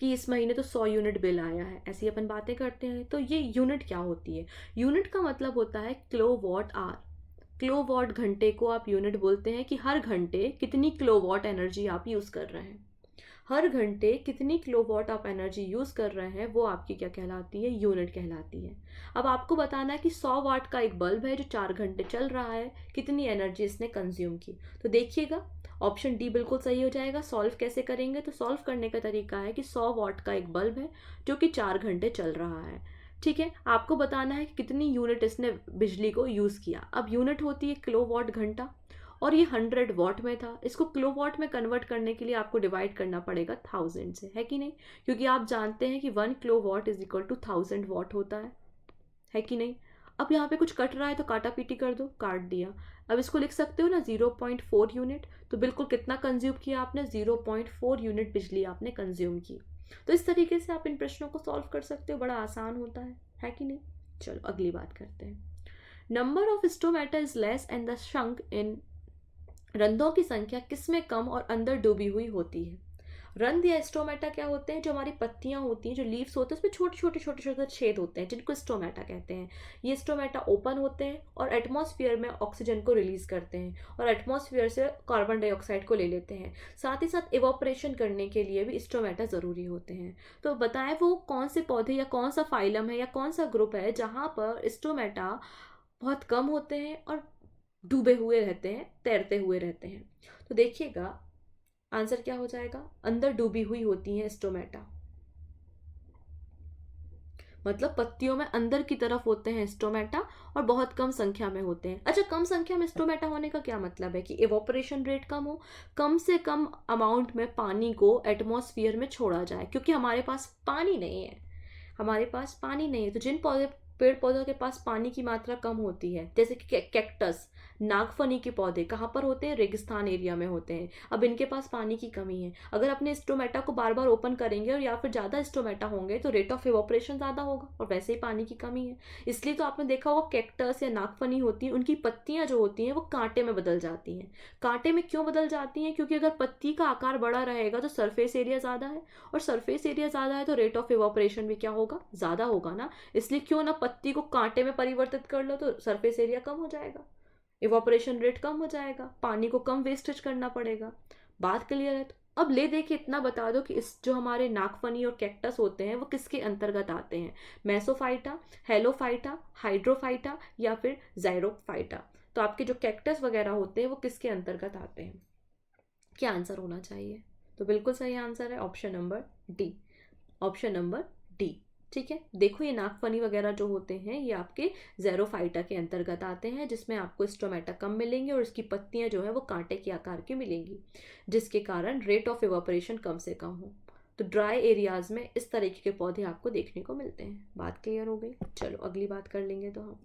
[SPEAKER 1] कि इस महीने तो 100 यूनिट बिल आया है, ऐसी अपन बातें करते हैं। तो ये यूनिट क्या होती है, यूनिट का मतलब होता है किलोवाट आवर। किलोवाट घंटे को आप यूनिट बोलते हैं कि हर घंटे कितनी किलोवाट एनर्जी आप यूज़ कर रहे हैं। हर घंटे कितनी किलोवाट आप एनर्जी यूज़ कर रहे हैं, वो आपकी क्या कहलाती है, यूनिट कहलाती है। अब आपको बताना है कि 100 वाट का एक बल्ब है जो 4 घंटे चल रहा है, कितनी एनर्जी इसने कंज्यूम की। तो देखिएगा, ऑप्शन डी बिल्कुल सही हो जाएगा। सॉल्व कैसे करेंगे, तो सॉल्व करने का तरीका है कि 100 वाट का एक बल्ब है जो कि 4 घंटे चल रहा है, ठीक है। आपको बताना है कि कितनी यूनिट इसने बिजली को यूज़ किया। अब यूनिट होती है किलोवाट घंटा, और ये 100 वॉट में था। इसको किलोवाट में कन्वर्ट करने के लिए आपको डिवाइड करना पड़ेगा 1000 से, है कि नहीं, क्योंकि आप जानते हैं कि 1 kilowatt is equal to 1000 watt होता है कि नहीं। अब यहाँ पे कुछ कट रहा है तो काटा पीटी कर दो, काट दिया। अब इसको लिख सकते हो ना 0.4 यूनिट, तो बिल्कुल कितना कंज्यूम किया आपने, 0.4 यूनिट बिजली आपने कंज्यूम की। तो इस तरीके से आप इन प्रश्नों को सॉल्व कर सकते हो, बड़ा आसान होता है कि नहीं। चलो अगली बात करते हैं। Number of stomata is less and the sunk in, रंध्रों की संख्या किसमें कम और अंदर डूबी हुई होती है। रंध्र या स्टोमेटा क्या होते हैं, जो हमारी पत्तियां होती हैं, जो लीव्स होते हैं, उसमें छोटे छोटे छोटे छोटे छेद होते हैं जिनको स्टोमेटा कहते हैं। ये स्टोमेटा ओपन होते हैं और एटमॉस्फेयर में ऑक्सीजन को रिलीज करते हैं और एटमॉस्फेयर से कार्बन डाइऑक्साइड को ले लेते हैं। साथ ही साथ इवोपरेशन करने के लिए भी स्टोमेटा ज़रूरी होते हैं। तो बताएं वो कौन से पौधे या कौन सा फाइलम है या कौन सा ग्रुप है जहाँ पर स्टोमेटा बहुत कम होते हैं और डूबे हुए रहते हैं, तैरते हुए रहते हैं। तो देखिएगा आंसर क्या हो जाएगा, अंदर डूबी हुई होती हैं स्टोमेटा, मतलब पत्तियों में अंदर की तरफ होते हैं स्टोमेटा और बहुत कम संख्या में होते हैं। अच्छा, कम संख्या में स्टोमेटा होने का क्या मतलब है कि इवोपरेशन रेट कम हो, कम से कम अमाउंट में पानी को एटमॉस्फेयर में छोड़ा जाए, क्योंकि हमारे पास पानी नहीं है। हमारे पास पानी नहीं है, तो जिन पेड़ पौधों के पास पानी की मात्रा कम होती है, जैसे कि कैक्टस, नागफनी के पौधे कहाँ पर होते हैं, रेगिस्तान एरिया में होते हैं। अब इनके पास पानी की कमी है, अगर अपने स्टोमेटा को बार बार ओपन करेंगे और या फिर ज़्यादा स्टोमेटा होंगे तो रेट ऑफ इवोपरेशन ज़्यादा होगा, और वैसे ही पानी की कमी है। इसलिए तो आपने देखा होगा कैक्टस या नागफनी होती है, उनकी पत्तियां जो होती हैं वो कांटे में बदल जाती हैं। कांटे में क्यों बदल जाती हैं, क्योंकि अगर पत्ती का आकार बड़ा रहेगा तो सरफेस एरिया ज़्यादा है, और सरफेस एरिया ज़्यादा है तो रेट ऑफ इवोपरेशन भी क्या होगा, ज़्यादा होगा ना। इसलिए क्यों ना पत्ती को कांटे में परिवर्तित कर लो, तो सरफेस एरिया कम हो जाएगा, इवोपरेशन रेट कम हो जाएगा, पानी को कम वेस्टेज करना पड़ेगा। बात क्लियर है। तो अब ले दे के इतना बता दो कि इस जो हमारे नागफनी और कैक्टस होते हैं वो किसके अंतर्गत आते हैं, मेसोफाइटा, हेलोफाइटा, हाइड्रोफाइटा या फिर जायरोफाइटा। तो आपके जो कैक्टस वगैरह होते हैं वो किसके अंतर्गत आते हैं, क्या आंसर होना चाहिए। तो बिल्कुल सही आंसर है option number D, option number D, ठीक है। देखो ये नागफनी वगैरह जो होते हैं ये आपके ज़ेरोफाइटा के अंतर्गत आते हैं, जिसमें आपको स्टोमेटा कम मिलेंगे और इसकी पत्तियां जो है वो कांटे के आकार की मिलेंगी, जिसके कारण रेट ऑफ इवापोरेशन कम से कम हो। तो ड्राई एरियाज में इस तरीके के पौधे आपको देखने को मिलते हैं। बात क्लियर हो गई। चलो अगली बात कर लेंगे। तो हम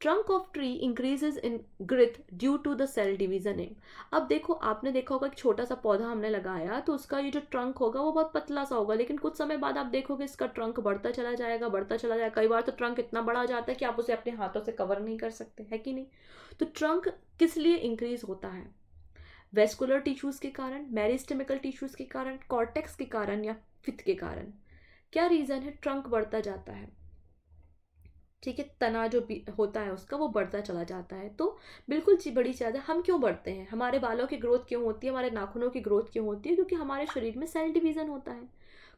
[SPEAKER 1] trunk of tree increases in girth due to the cell division एम। अब देखो आपने देखा होगा एक छोटा सा पौधा हमने लगाया तो उसका ये जो ट्रंक होगा वो बहुत पतला सा होगा, लेकिन कुछ समय बाद आप देखोगे इसका ट्रंक बढ़ता चला जाएगा, बढ़ता चला जाएगा। कई बार तो ट्रंक इतना बड़ा हो जाता है कि आप उसे अपने हाथों से कवर नहीं कर सकते, है कि नहीं। तो ट्रंक किस लिए इंक्रीज होता है, वेस्कुलर टिश्यूज़ के कारण, मेरिस्टेमिकल टिश्यूज़ के कारण, कॉर्टेक्स के कारण या पित्त के कारण? क्या रीज़न है? ट्रंक बढ़ता जाता है, ठीक है, तना जो भी होता है उसका वो बढ़ता चला जाता है। तो बिल्कुल बड़ी चीज़ है, हम क्यों बढ़ते हैं, हमारे बालों की ग्रोथ क्यों होती है, हमारे नाखूनों की ग्रोथ क्यों होती है? क्योंकि हमारे शरीर में सेल डिवीज़न होता है,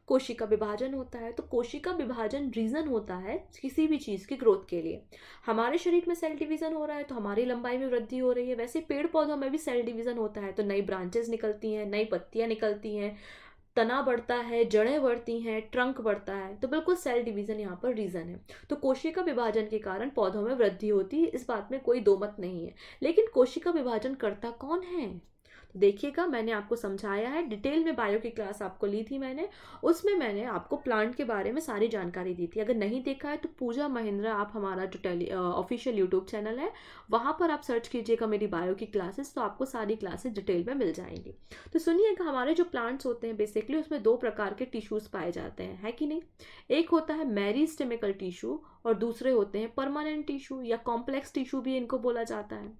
[SPEAKER 1] कोशिका विभाजन होता है। तो कोशिका विभाजन रीज़न होता है किसी भी चीज़ की ग्रोथ के लिए। हमारे शरीर में सेल डिवीज़न हो रहा है तो हमारी लंबाई में वृद्धि हो रही है। वैसे पेड़ पौधों में भी सेल डिवीज़न होता है तो नई ब्रांचेस निकलती हैं, नई पत्तियाँ निकलती हैं, तना बढ़ता है, जड़ें बढ़ती हैं, ट्रंक बढ़ता है। तो बिल्कुल सेल डिवीज़न यहाँ पर रीज़न है। तो कोशिका विभाजन के कारण पौधों में वृद्धि होती है, इस बात में कोई दो मत नहीं है। लेकिन कोशिका विभाजन करता कौन है? तो देखिएगा, मैंने आपको समझाया है, डिटेल में बायो की क्लास आपको ली थी मैंने, उसमें मैंने आपको प्लांट के बारे में सारी जानकारी दी थी। अगर नहीं देखा है तो पूजा महेंद्रा आप हमारा जो ऑफिशियल यूट्यूब चैनल है वहाँ पर आप सर्च कीजिएगा मेरी बायो की क्लासेस, तो आपको सारी क्लासेस डिटेल में मिल जाएंगी। तो सुनिएगा, हमारे जो प्लांट्स होते हैं बेसिकली उसमें दो प्रकार के टिश्यूज़ पाए जाते हैं, है कि नहीं? एक होता है मेरिस्टेमिकल टिश्यू और दूसरे होते हैं परमानेंट टिश्यू या कॉम्प्लेक्स टिश्यू भी इनको बोला जाता है।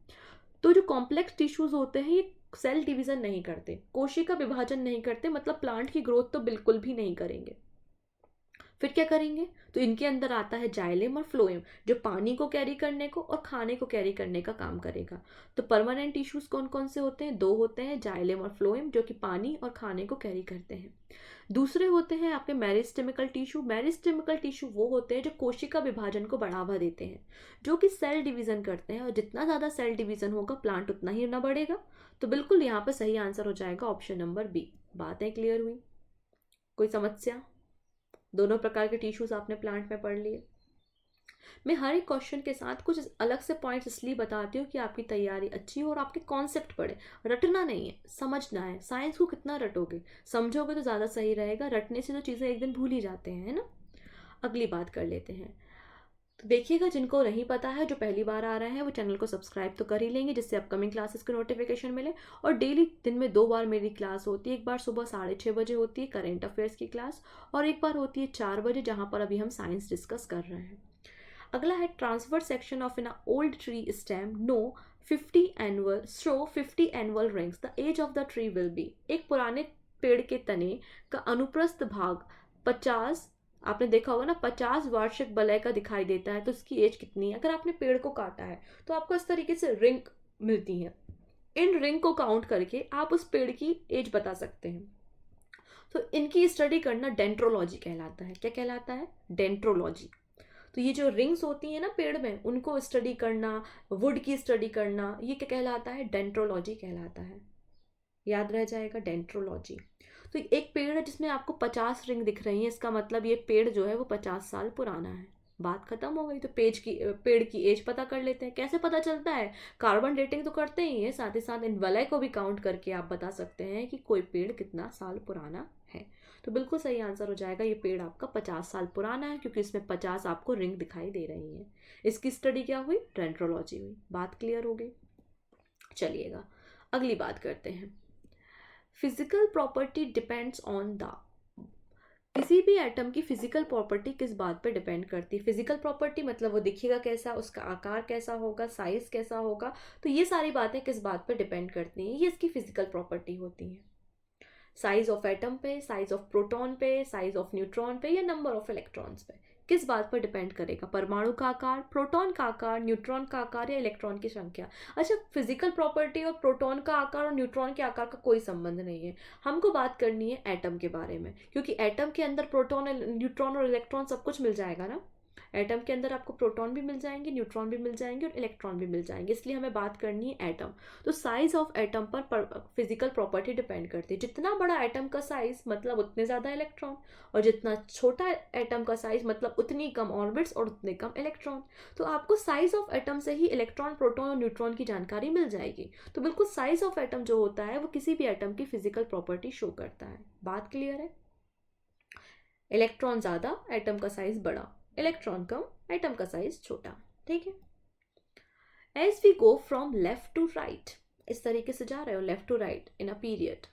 [SPEAKER 1] तो जो कॉम्प्लेक्स टिश्यूज होते हैं ये सेल डिवीजन नहीं करते, कोशिका विभाजन नहीं करते, मतलब प्लांट की ग्रोथ तो बिल्कुल भी नहीं करेंगे। फिर क्या करेंगे? तो इनके अंदर आता है जाइलम और फ्लोएम, जो पानी को कैरी करने को और खाने को कैरी करने का काम करेगा। तो परमानेंट टिश्यूज कौन कौन से होते हैं? दो होते हैं, जाइलम और फ्लोएम, जो कि पानी और खाने को कैरी करते हैं। दूसरे होते हैं आपके मेरिस्टेमिकल टिश्यू। मेरिस्टेमिकल टिश्यू वो होते हैं जो कोशिका विभाजन को बढ़ावा देते हैं, जो कि सेल डिवीजन करते हैं, और जितना ज़्यादा सेल डिवीजन होगा प्लांट उतना ही ना बढ़ेगा। तो बिल्कुल यहाँ पर सही आंसर हो जाएगा ऑप्शन नंबर बी। बातें क्लियर हुई? कोई समस्या? दोनों प्रकार के टिश्यूज आपने प्लांट में पढ़ लिए। मैं हर एक क्वेश्चन के साथ कुछ अलग से पॉइंट्स इसलिए बताती हूँ कि आपकी तैयारी अच्छी हो और आपके कॉन्सेप्ट पढ़े। रटना नहीं है, समझना है। साइंस को कितना रटोगे, समझोगे तो ज़्यादा सही रहेगा। रटने से तो चीज़ें एक दिन भूल ही जाते हैं, है ना? अगली बात कर लेते हैं। तो देखिएगा, जिनको नहीं पता है, जो पहली बार आ रहे हैं, वो चैनल को सब्सक्राइब तो कर ही लेंगे जिससे अपकमिंग क्लासेस के नोटिफिकेशन मिले। और डेली दिन में 2 बार मेरी क्लास होती है। एक बार सुबह 6:30 बजे होती है करेंट अफेयर्स की क्लास, और एक बार होती है 4 बजे, जहाँ पर अभी हम साइंस डिस्कस कर रहे हैं। अगला है transfer section of an old tree stem no 50 annual rings, the age of the tree will be. एक पुराने पेड़ के तने का अनुप्रस्थ भाग 50, आपने देखा होगा ना, 50 वार्षिक वलय का दिखाई देता है, तो उसकी एज कितनी है? अगर आपने पेड़ को काटा है तो आपको इस तरीके से रिंग मिलती है। इन रिंग को काउंट करके आप उस पेड़ की एज बता सकते हैं। तो इनकी स्टडी करना डेंट्रोलॉजी कहलाता है। क्या कहलाता है? डेंट्रोलॉजी। तो ये जो रिंग्स होती हैं ना पेड़ में, उनको स्टडी करना, वुड की स्टडी करना, ये क्या कहलाता है? डेंट्रोलॉजी कहलाता है। याद रह जाएगा, डेंट्रोलॉजी। तो एक पेड़ है जिसमें आपको 50 रिंग दिख रही हैं, इसका मतलब ये पेड़ जो है वो 50 साल पुराना है। बात खत्म हो गई। तो पेड़ की एज पता कर लेते हैं। कैसे पता चलता है? कार्बन डेटिंग तो करते ही है, साथ ही साथ इन वलय को भी काउंट करके आप बता सकते हैं कि कोई पेड़ कितना साल पुराना है। तो बिल्कुल सही आंसर हो जाएगा, ये पेड़ आपका 50 साल पुराना है, क्योंकि इसमें 50 आपको रिंग दिखाई दे रही है। इसकी स्टडी क्या हुई? डेंट्रोलॉजी हुई। बात क्लियर हो गई? चलिएगा, अगली बात करते हैं। Physical property depends on the. किसी भी एटम की फिजिकल प्रॉपर्टी किस बात पर डिपेंड करती है? फिजिकल प्रॉपर्टी मतलब वो दिखेगा कैसा, उसका आकार कैसा होगा, साइज कैसा होगा, तो ये सारी बातें किस बात पर डिपेंड करती हैं? ये इसकी फिजिकल प्रॉपर्टी होती है। साइज ऑफ एटम पे, साइज ऑफ प्रोटॉन पे, साइज ऑफ न्यूट्रॉन पे, या नंबर ऑफ इलेक्ट्रॉन्स पे? किस बात पर डिपेंड करेगा? परमाणु का आकार, प्रोटॉन का आकार, न्यूट्रॉन का आकार, या इलेक्ट्रॉन की संख्या? अच्छा, फिजिकल प्रॉपर्टी और प्रोटॉन का आकार और न्यूट्रॉन के आकार का कोई संबंध नहीं है। हमको बात करनी है एटम के बारे में, क्योंकि एटम के अंदर प्रोटॉन, न्यूट्रॉन और इलेक्ट्रॉन सब कुछ मिल जाएगा ना। एटम के अंदर आपको प्रोटॉन भी मिल जाएंगे, न्यूट्रॉन भी मिल जाएंगे और इलेक्ट्रॉन भी मिल जाएंगे, इसलिए हमें बात करनी है एटम। तो साइज ऑफ एटम पर फिजिकल प्रॉपर्टी डिपेंड करती है। जितना बड़ा एटम का साइज मतलब उतने ज़्यादा इलेक्ट्रॉन, और जितना छोटा एटम का साइज मतलब उतनी कम ऑर्बिट्स और उतने कम इलेक्ट्रॉन। तो आपको साइज ऑफ एटम से ही इलेक्ट्रॉन, प्रोटॉन और न्यूट्रॉन की जानकारी मिल जाएगी। तो बिल्कुल साइज ऑफ एटम जो होता है वो किसी भी एटम की फिजिकल प्रॉपर्टी शो करता है। बात क्लियर है? इलेक्ट्रॉन ज़्यादा, एटम का साइज बड़ा, इलेक्ट्रॉन कम, एटम का साइज छोटा। ठीक है। As we go from left to right, इस तरीके से जा रहे हो left to right in a period,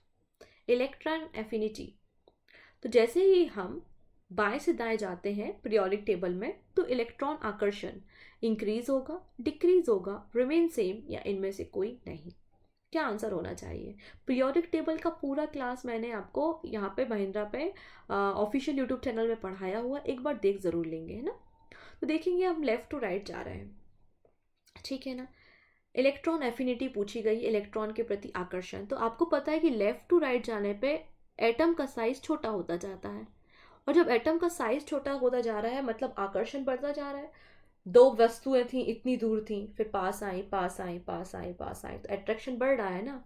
[SPEAKER 1] electron affinity. तो जैसे ही हम बाएं से दाएं जाते हैं पीरियोडिक टेबल में, तो इलेक्ट्रॉन आकर्षण इंक्रीज होगा, डिक्रीज होगा, रिमेन सेम, या इनमें से कोई नहीं। क्या आंसर होना चाहिए? पीरियोडिक टेबल का पूरा क्लास मैंने आपको यहाँ पे महिंद्रा पे ऑफिशियल यूट्यूब चैनल में पढ़ाया हुआ, एक बार देख ज़रूर लेंगे, है ना। तो देखेंगे हम लेफ़्ट टू राइट जा रहे हैं, ठीक है ना। इलेक्ट्रॉन एफिनिटी पूछी गई, इलेक्ट्रॉन के प्रति आकर्षण। तो आपको पता है कि लेफ़्ट टू राइट जाने पे एटम का साइज छोटा होता जाता है, और जब एटम का साइज छोटा होता जा रहा है मतलब आकर्षण बढ़ता जा रहा है। दो वस्तुएं थी, इतनी दूर थी, फिर पास आई पास आई पास आई पास आई, तो अट्रैक्शन बढ़ रहा है ना,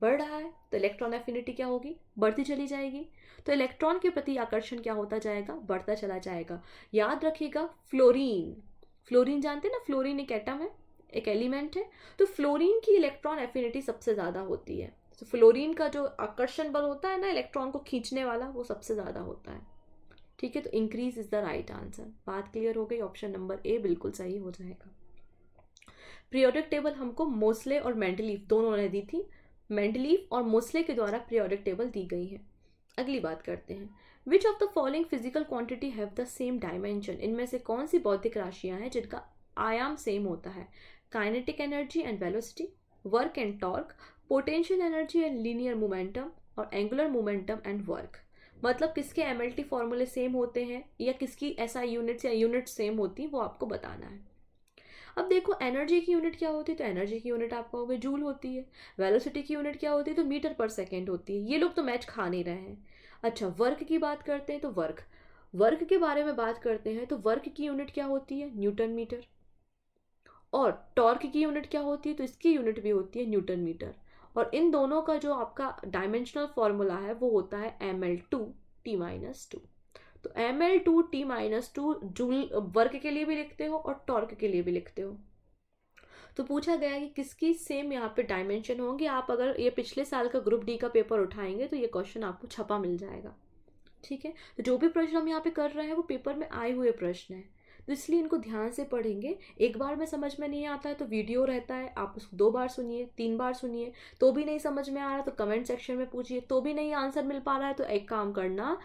[SPEAKER 1] बढ़ रहा है, तो इलेक्ट्रॉन एफिनिटी क्या होगी? बढ़ती चली जाएगी। तो इलेक्ट्रॉन के प्रति आकर्षण क्या होता जाएगा? बढ़ता चला जाएगा। याद रखिएगा, फ्लोरीन, फ्लोरीन जानते हैं ना, फ्लोरीन एक एटम है, एक एलिमेंट है। तो फ्लोरीन की इलेक्ट्रॉन एफिनिटी सबसे ज़्यादा होती है। तो फ्लोरीन का जो आकर्षण बल होता है ना, इलेक्ट्रॉन को खींचने वाला, वो सबसे ज़्यादा होता है, ठीक है। तो increase is the right answer. बात क्लियर हो गई, ऑप्शन नंबर ए बिल्कुल सही हो जाएगा। पीरियोडिक टेबल हमको मोस्ले और मेंडलीफ दोनों ने दी थी, मेंडलीफ और मोस्ले के द्वारा पीरियोडिक टेबल दी गई है। अगली बात करते हैं, which of the following physical quantity have the same dimension? इनमें से कौन सी भौतिक राशियां हैं जिनका आयाम सेम होता है? Kinetic energy and velocity, work and torque, potential energy and linear momentum, और एंगुलर मोमेंटम एंड वर्क। मतलब किसके एमएलटी फॉर्मूले सेम होते हैं या किसकी एसआई यूनिट्स या यूनिट सेम होती है, वो आपको बताना है। अब देखो, एनर्जी की यूनिट क्या होती है? तो एनर्जी की यूनिट आपका हो गई जूल होती है। वेलोसिटी की यूनिट क्या होती है? तो मीटर पर सेकेंड होती है। ये लोग तो मैच खा नहीं रहे हैं। अच्छा, वर्क की बात करते हैं तो वर्क, वर्क के बारे में बात करते हैं तो वर्क की यूनिट क्या होती है? Newton metre. और टॉर्क की यूनिट क्या होती है? तो इसकी यूनिट भी होती है न्यूटन मीटर। और इन दोनों का जो आपका डायमेंशनल फॉर्मूला है वो होता है ml2t-2। तो ml2t-2 जूल वर्क के लिए भी लिखते हो और टॉर्क के लिए भी लिखते हो। तो पूछा गया कि किसकी सेम यहाँ पे डायमेंशन होंगे। आप अगर ये पिछले साल का ग्रुप डी का पेपर उठाएंगे तो ये क्वेश्चन आपको छपा मिल जाएगा, ठीक है। तो जो भी प्रश्न हम यहाँ पे कर रहे हैं वो पेपर में आए हुए प्रश्न हैं, तो इसलिए इनको ध्यान से पढ़ेंगे। एक बार में समझ में नहीं आता है तो वीडियो रहता है, आप उसको 2 बार सुनिए, 3 बार सुनिए, तो भी नहीं समझ में आ रहा तो कमेंट सेक्शन में पूछिए, तो भी नहीं आंसर मिल पा रहा है तो एक काम करना,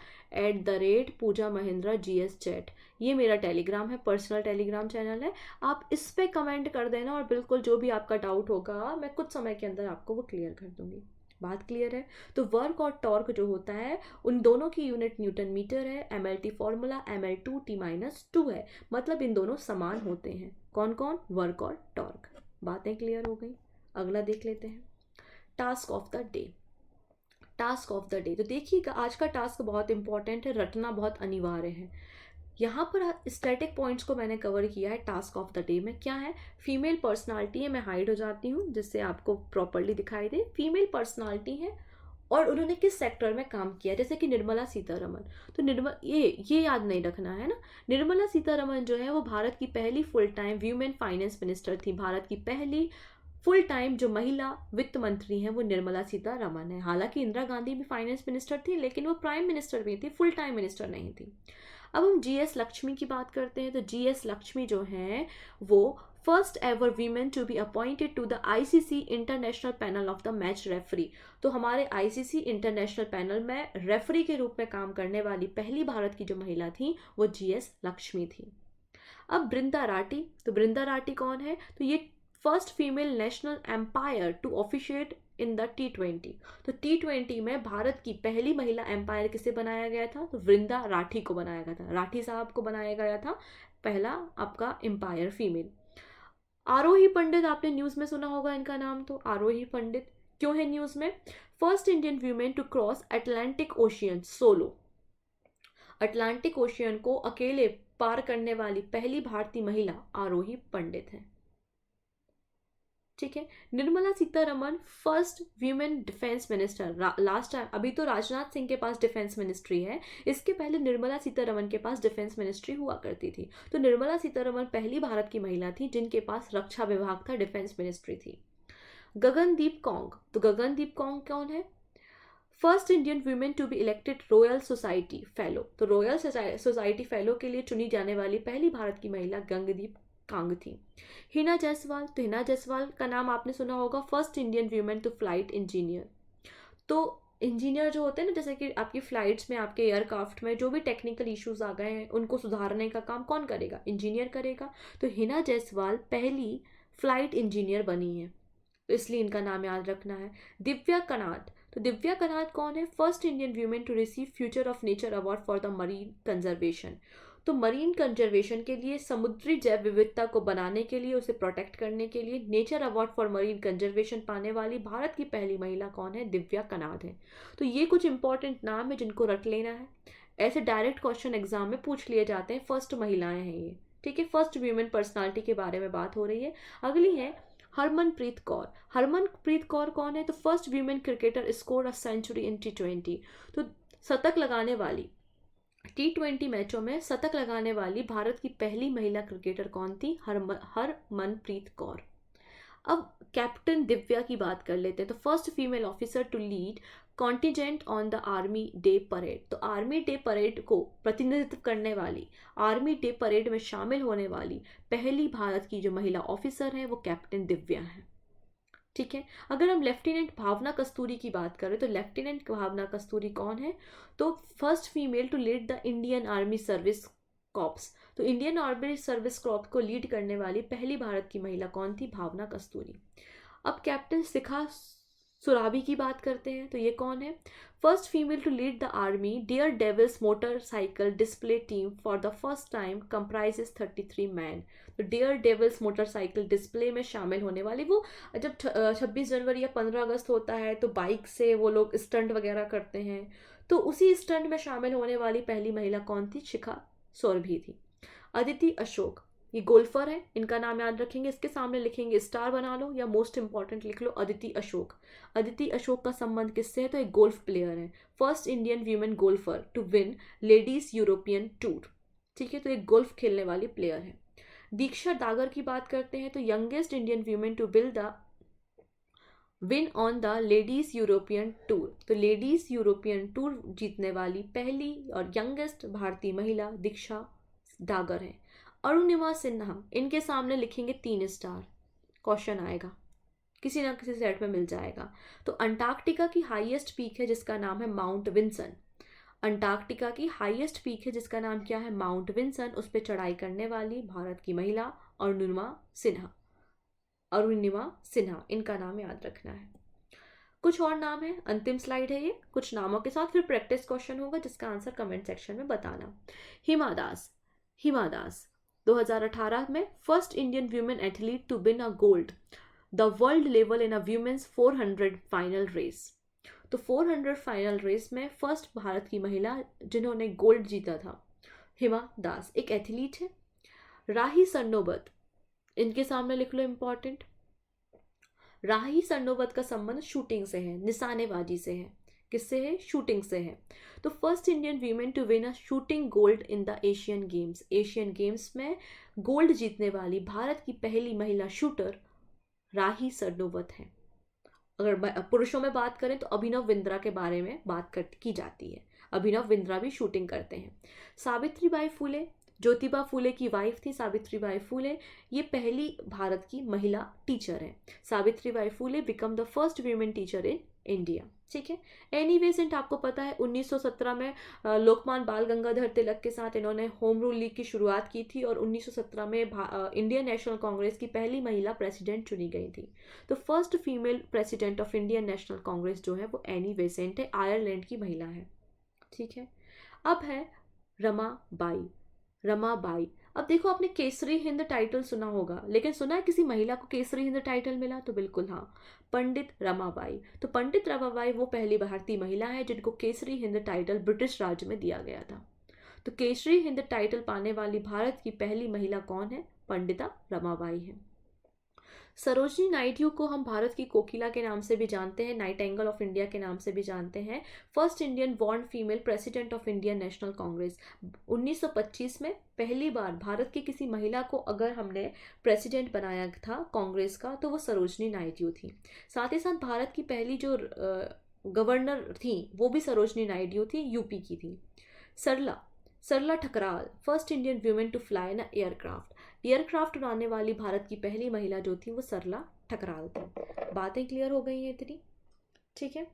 [SPEAKER 1] @पूजा महिंद्रा GS चैट, ये मेरा टेलीग्राम है, पर्सनल टेलीग्राम चैनल है। आप इस पर कमेंट कर देना और बिल्कुल जो भी आपका डाउट होगा मैं कुछ समय के अंदर आपको वो क्लियर कर दूंगी। बात क्लियर है? तो वर्क और टॉर्क जो होता है उन दोनों की यूनिट न्यूटन मीटर है, एमएलटी फॉर्मूला ml2t-2 है, मतलब इन दोनों समान होते हैं। कौन कौन? वर्क और टॉर्क। बातें क्लियर हो गई। अगला देख लेते हैं, task of the day. Task of the day, तो देखिएगा आज का टास्क बहुत इंपॉर्टेंट है, रटना बहुत अनिवार्य है। यहाँ पर स्टैटिक पॉइंट्स को मैंने कवर किया है टास्क ऑफ द डे में। क्या है? फीमेल पर्सनालिटी है, मैं हाइड हो जाती हूँ जिससे आपको प्रॉपरली दिखाई दे। फीमेल पर्सनालिटी है और उन्होंने किस सेक्टर में काम किया, जैसे कि निर्मला सीतारमन। तो ये याद नहीं रखना है ना, निर्मला सीतारमन जो है वो भारत की पहली full time women finance minister थी। भारत की पहली फुल टाइम जो महिला वित्त मंत्री हैं वो निर्मला सीतारमन है। हालांकि इंदिरा गांधी भी फाइनेंस मिनिस्टर थी लेकिन वो प्राइम मिनिस्टर भी थी, फुल टाइम मिनिस्टर नहीं थी। अब हम GS लक्ष्मी की बात करते हैं तो GS लक्ष्मी जो हैं वो first ever women to be appointed to the ICC international panel of the match referee. तो हमारे ICC इंटरनेशनल पैनल में रेफरी के रूप में काम करने वाली पहली भारत की जो महिला थी वो GS लक्ष्मी थी। अब बृंदा राठी, तो बृंदा राठी कौन है? तो ये first female national umpire to officiate in the T20। तो T20 में भारत की पहली महिला एम्पायर किसे बनाया गया था? तो वृंदा राठी को बनाया गया था, राठी साहब को बनाया गया था पहला आपका एम्पायर फीमेल। आरोही पंडित, आपने न्यूज में सुना होगा इनका नाम, तो आरोही पंडित क्यों है न्यूज में? First Indian women to cross Atlantic Ocean solo. Atlantic Ocean को अकेले पार करने वाली पहली भारतीय महिला आरोही पंडित है, ठीक है। Nirmala Sitharaman first women defence minister. Last time, अभी तो राजनाथ सिंह के पास डिफेंस मिनिस्ट्री है, इसके पहले निर्मला सीतारमन के पास डिफेंस मिनिस्ट्री हुआ करती थी। तो निर्मला सीतारमन पहली भारत की महिला थी जिनके पास रक्षा विभाग था, डिफेंस मिनिस्ट्री थी। गगनदीप कौंग, तो गगनदीप कौंग कौन है? First Indian women to be elected Royal Society fellow. तो रॉयल सोसाइटी फेलो के लिए चुनी जाने वाली पहली भारत की महिला गगनदीप कांग थी। हिना जायसवाल, तो हिना जायसवाल का नाम आपने सुना होगा, first Indian women to flight engineer. तो इंजीनियर जो होते हैं ना, जैसे कि आपकी फ्लाइट्स में, आपके एयरक्राफ्ट में जो भी टेक्निकल इश्यूज आ गए हैं उनको सुधारने का काम कौन करेगा? इंजीनियर करेगा। तो हिना जायसवाल पहली फ्लाइट इंजीनियर बनी है, तो इसलिए इनका नाम याद रखना है। दिव्या कनाड, तो दिव्या कनाड कौन है? First Indian women to receive future of nature award for the marine conservation. तो मरीन कंजर्वेशन के लिए, समुद्री जैव विविधता को बनाने के लिए, उसे प्रोटेक्ट करने के लिए nature award for marine conservation पाने वाली भारत की पहली महिला कौन है? दिव्या कनाड है। तो ये कुछ इंपॉर्टेंट नाम है जिनको रट लेना है, ऐसे डायरेक्ट क्वेश्चन एग्जाम में पूछ लिए जाते हैं। फर्स्ट महिलाएं हैं ये, ठीक है, फर्स्ट वीमेन पर्सनालिटी के बारे में बात हो रही है। अगली है हरमनप्रीत कौर। हरमनप्रीत कौर कौन है? तो first women cricketer score a century in T20। तो शतक लगाने वाली, T20 मैचों में शतक लगाने वाली भारत की पहली महिला क्रिकेटर कौन थी? हरमनप्रीत कौर। अब कैप्टन दिव्या की बात कर लेते हैं। तो first female officer to lead contingent on the army day parade. तो आर्मी डे परेड को प्रतिनिधित्व करने वाली, आर्मी डे परेड में शामिल होने वाली पहली भारत की जो महिला ऑफिसर है वो कैप्टन दिव्या है, ठीक है। अगर हम लेफ्टिनेंट भावना कस्तूरी की बात करें तो लेफ्टिनेंट भावना कस्तूरी कौन है? तो first female to lead the Indian Army Service Corps. तो इंडियन आर्मी सर्विस कॉर्प्स को लीड करने वाली पहली भारत की महिला कौन थी? भावना कस्तूरी। अब कैप्टन शिखा सुराभी की बात करते हैं। तो ये कौन है? First female to lead the army Daredevils motorcycle display team for the first time comprises 33 man. तो डेयर डेविल्स मोटरसाइकिल डिस्प्ले में शामिल होने वाली, वो जब 26 जनवरी या 15 अगस्त होता है तो बाइक से वो लोग स्टंट वगैरह करते हैं, तो उसी स्टंट में शामिल होने वाली पहली महिला कौन थी? शिखा सुरभि थी। अदिति अशोक, ये गोल्फर है, इनका नाम याद रखेंगे, इसके सामने लिखेंगे स्टार बना लो या मोस्ट इंपॉर्टेंट लिख लो अदिति अशोक। अदिति अशोक का संबंध किससे है? तो एक गोल्फ प्लेयर है, first Indian women golfer to win Ladies European Tour, ठीक है, तो एक गोल्फ खेलने वाली प्लेयर है। दीक्षा डागर की बात करते हैं। तो youngest Indian women to win on the ladies European tour. तो लेडीज यूरोपियन टूर जीतने वाली पहली और यंगेस्ट भारतीय महिला दीक्षा डागर है। अरुणिमा सिन्हा, इनके सामने लिखेंगे 3 स्टार, क्वेश्चन आएगा किसी ना किसी सेट में मिल जाएगा। तो अंटार्कटिका की हाईएस्ट पीक है जिसका नाम है माउंट विंसन। अंटार्कटिका की हाईएस्ट पीक है जिसका नाम क्या है? Mount Vinson. उस पर चढ़ाई करने वाली भारत की महिला अरुणिमा सिन्हा। अरुणिमा सिन्हा, इनका नाम याद रखना है। कुछ और नाम है, अंतिम स्लाइड है ये, कुछ नामों के साथ फिर प्रैक्टिस क्वेश्चन होगा जिसका आंसर कमेंट सेक्शन में बताना। हिमा दास, हिमा दास 2018 में first Indian women athlete to win a gold the world level in a women's 400 final race. तो 400 फाइनल रेस में फर्स्ट भारत की महिला जिन्होंने गोल्ड जीता था, हिमा दास एक एथलीट है। राही सरनोबत, इनके सामने लिख लो इंपॉर्टेंट, राही सरनोबत का संबंध शूटिंग से है, निशानेबाजी से है। किससे है? शूटिंग से है। तो first Indian women to win a shooting gold in the Asian games, Asian games में गोल्ड जीतने वाली भारत की पहली महिला शूटर राही सरनोबत है। अगर पुरुषों में बात करें तो अभिनव बिंद्रा के बारे में बात की जाती है, अभिनव बिंद्रा भी शूटिंग करते हैं। सावित्रीबाई फुले, ज्योतिबा फुले की वाइफ थी सावित्रीबाई फुले, ये पहली भारत की महिला टीचर है। Savitribai Phule become the first women teacher in India, ठीक है। एनीवेज एंड आपको पता है 1917 में लोकमान्य बाल गंगाधर तिलक के साथ इन्होंने होम रूल लीग की शुरुआत की थी और 1917 में इंडियन नेशनल कांग्रेस की पहली महिला प्रेसिडेंट चुनी गई थी। तो first female president of Indian national Congress जो है वो एनी बेसेंट है, आयरलैंड की महिला है, ठीक है। अब है रमाबाई, रमाबाई। अब देखो आपने केसरी हिंद टाइटल सुना होगा, लेकिन सुना है किसी महिला को केसरी हिंद टाइटल मिला? तो बिल्कुल हाँ, पंडित रमाबाई। तो पंडित रमाबाई वो पहली भारतीय महिला है जिनको केसरी हिंद टाइटल ब्रिटिश राज्य में दिया गया था। तो केसरी हिंद टाइटल पाने वाली भारत की पहली महिला कौन है? पंडिता रमाबाई है। सरोजनी नायडू को हम भारत की कोकिला के नाम से भी जानते हैं, नाइटेंगल ऑफ इंडिया के नाम से भी जानते हैं। First Indian born female president of Indian national Congress. 1925 में पहली बार भारत की किसी महिला को अगर हमने प्रेसिडेंट बनाया था कांग्रेस का तो वो सरोजनी नायडू थी। साथ ही साथ भारत की पहली जो गवर्नर थी वो भी सरोजनी नायडू थी, यूपी की थी। Sarla Thakral, first Indian women to fly in aircraft. Aircraft उड़ाने वाली भारत की पहली महिला जो थी वो सरला ठकराल थी। बातें क्लियर हो गई हैं इतनी, ठीक है,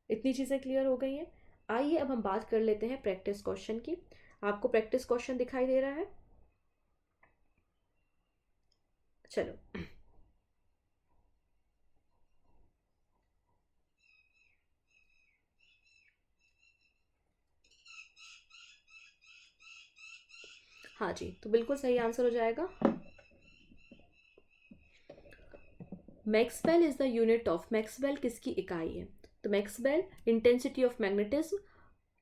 [SPEAKER 1] इतनी चीज़ें क्लियर हो गई हैं। आइए अब हम बात कर लेते हैं प्रैक्टिस क्वेश्चन की। आपको प्रैक्टिस क्वेश्चन दिखाई दे रहा है? चलो हाँ जी, तो बिल्कुल सही आंसर हो जाएगा। Maxwell is the unit of, Maxwell किसकी इकाई है? तो मैक्सवेल इंटेंसिटी ऑफ मैग्नेटिज्म,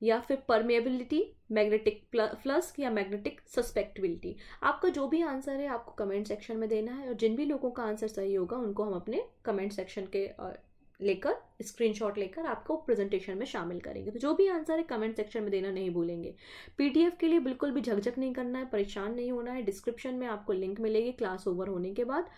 [SPEAKER 1] या फिर परमेबिलिटी, मैग्नेटिक फ्लक्स, या मैग्नेटिक सस्पेक्टिबिलिटी। आपका जो भी आंसर है आपको कमेंट सेक्शन में देना है, और जिन भी लोगों का आंसर सही होगा उनको हम अपने कमेंट सेक्शन के लेकर स्क्रीनशॉट लेकर आपको प्रेजेंटेशन में शामिल करेंगे। तो जो भी आंसर है कमेंट सेक्शन में देना नहीं भूलेंगे। पीडीएफ के लिए बिल्कुल भी झकझक नहीं करना है, परेशान नहीं होना है। डिस्क्रिप्शन में आपको लिंक मिलेगी क्लास ओवर होने के बाद,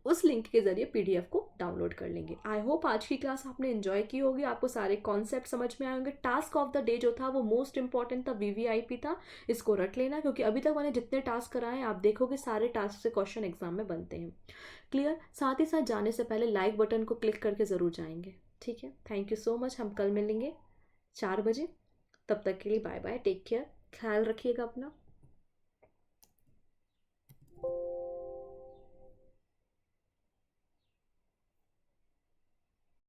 [SPEAKER 1] उस लिंक के जरिए पीडीएफ को डाउनलोड कर लेंगे। आई होप आज की क्लास आपने एंजॉय की होगी, आपको सारे कॉन्सेप्ट समझ में आए होंगे। टास्क ऑफ द डे जो था वो मोस्ट इंपॉर्टेंट था, वीवीआईपी था, इसको रट लेना, क्योंकि अभी तक मैंने जितने टास्क कराए आप देखोगे सारे टास्क से क्वेश्चन एग्जाम में बनते हैं। क्लियर? साथ ही साथ जाने से पहले लाइक बटन को क्लिक करके ज़रूर जाएंगे। ठीक है, थैंक यू सो मच। हम कल मिलेंगे 4 बजे। तब तक के लिए बाय बाय, टेक केयर, ख्याल रखिएगा अपना।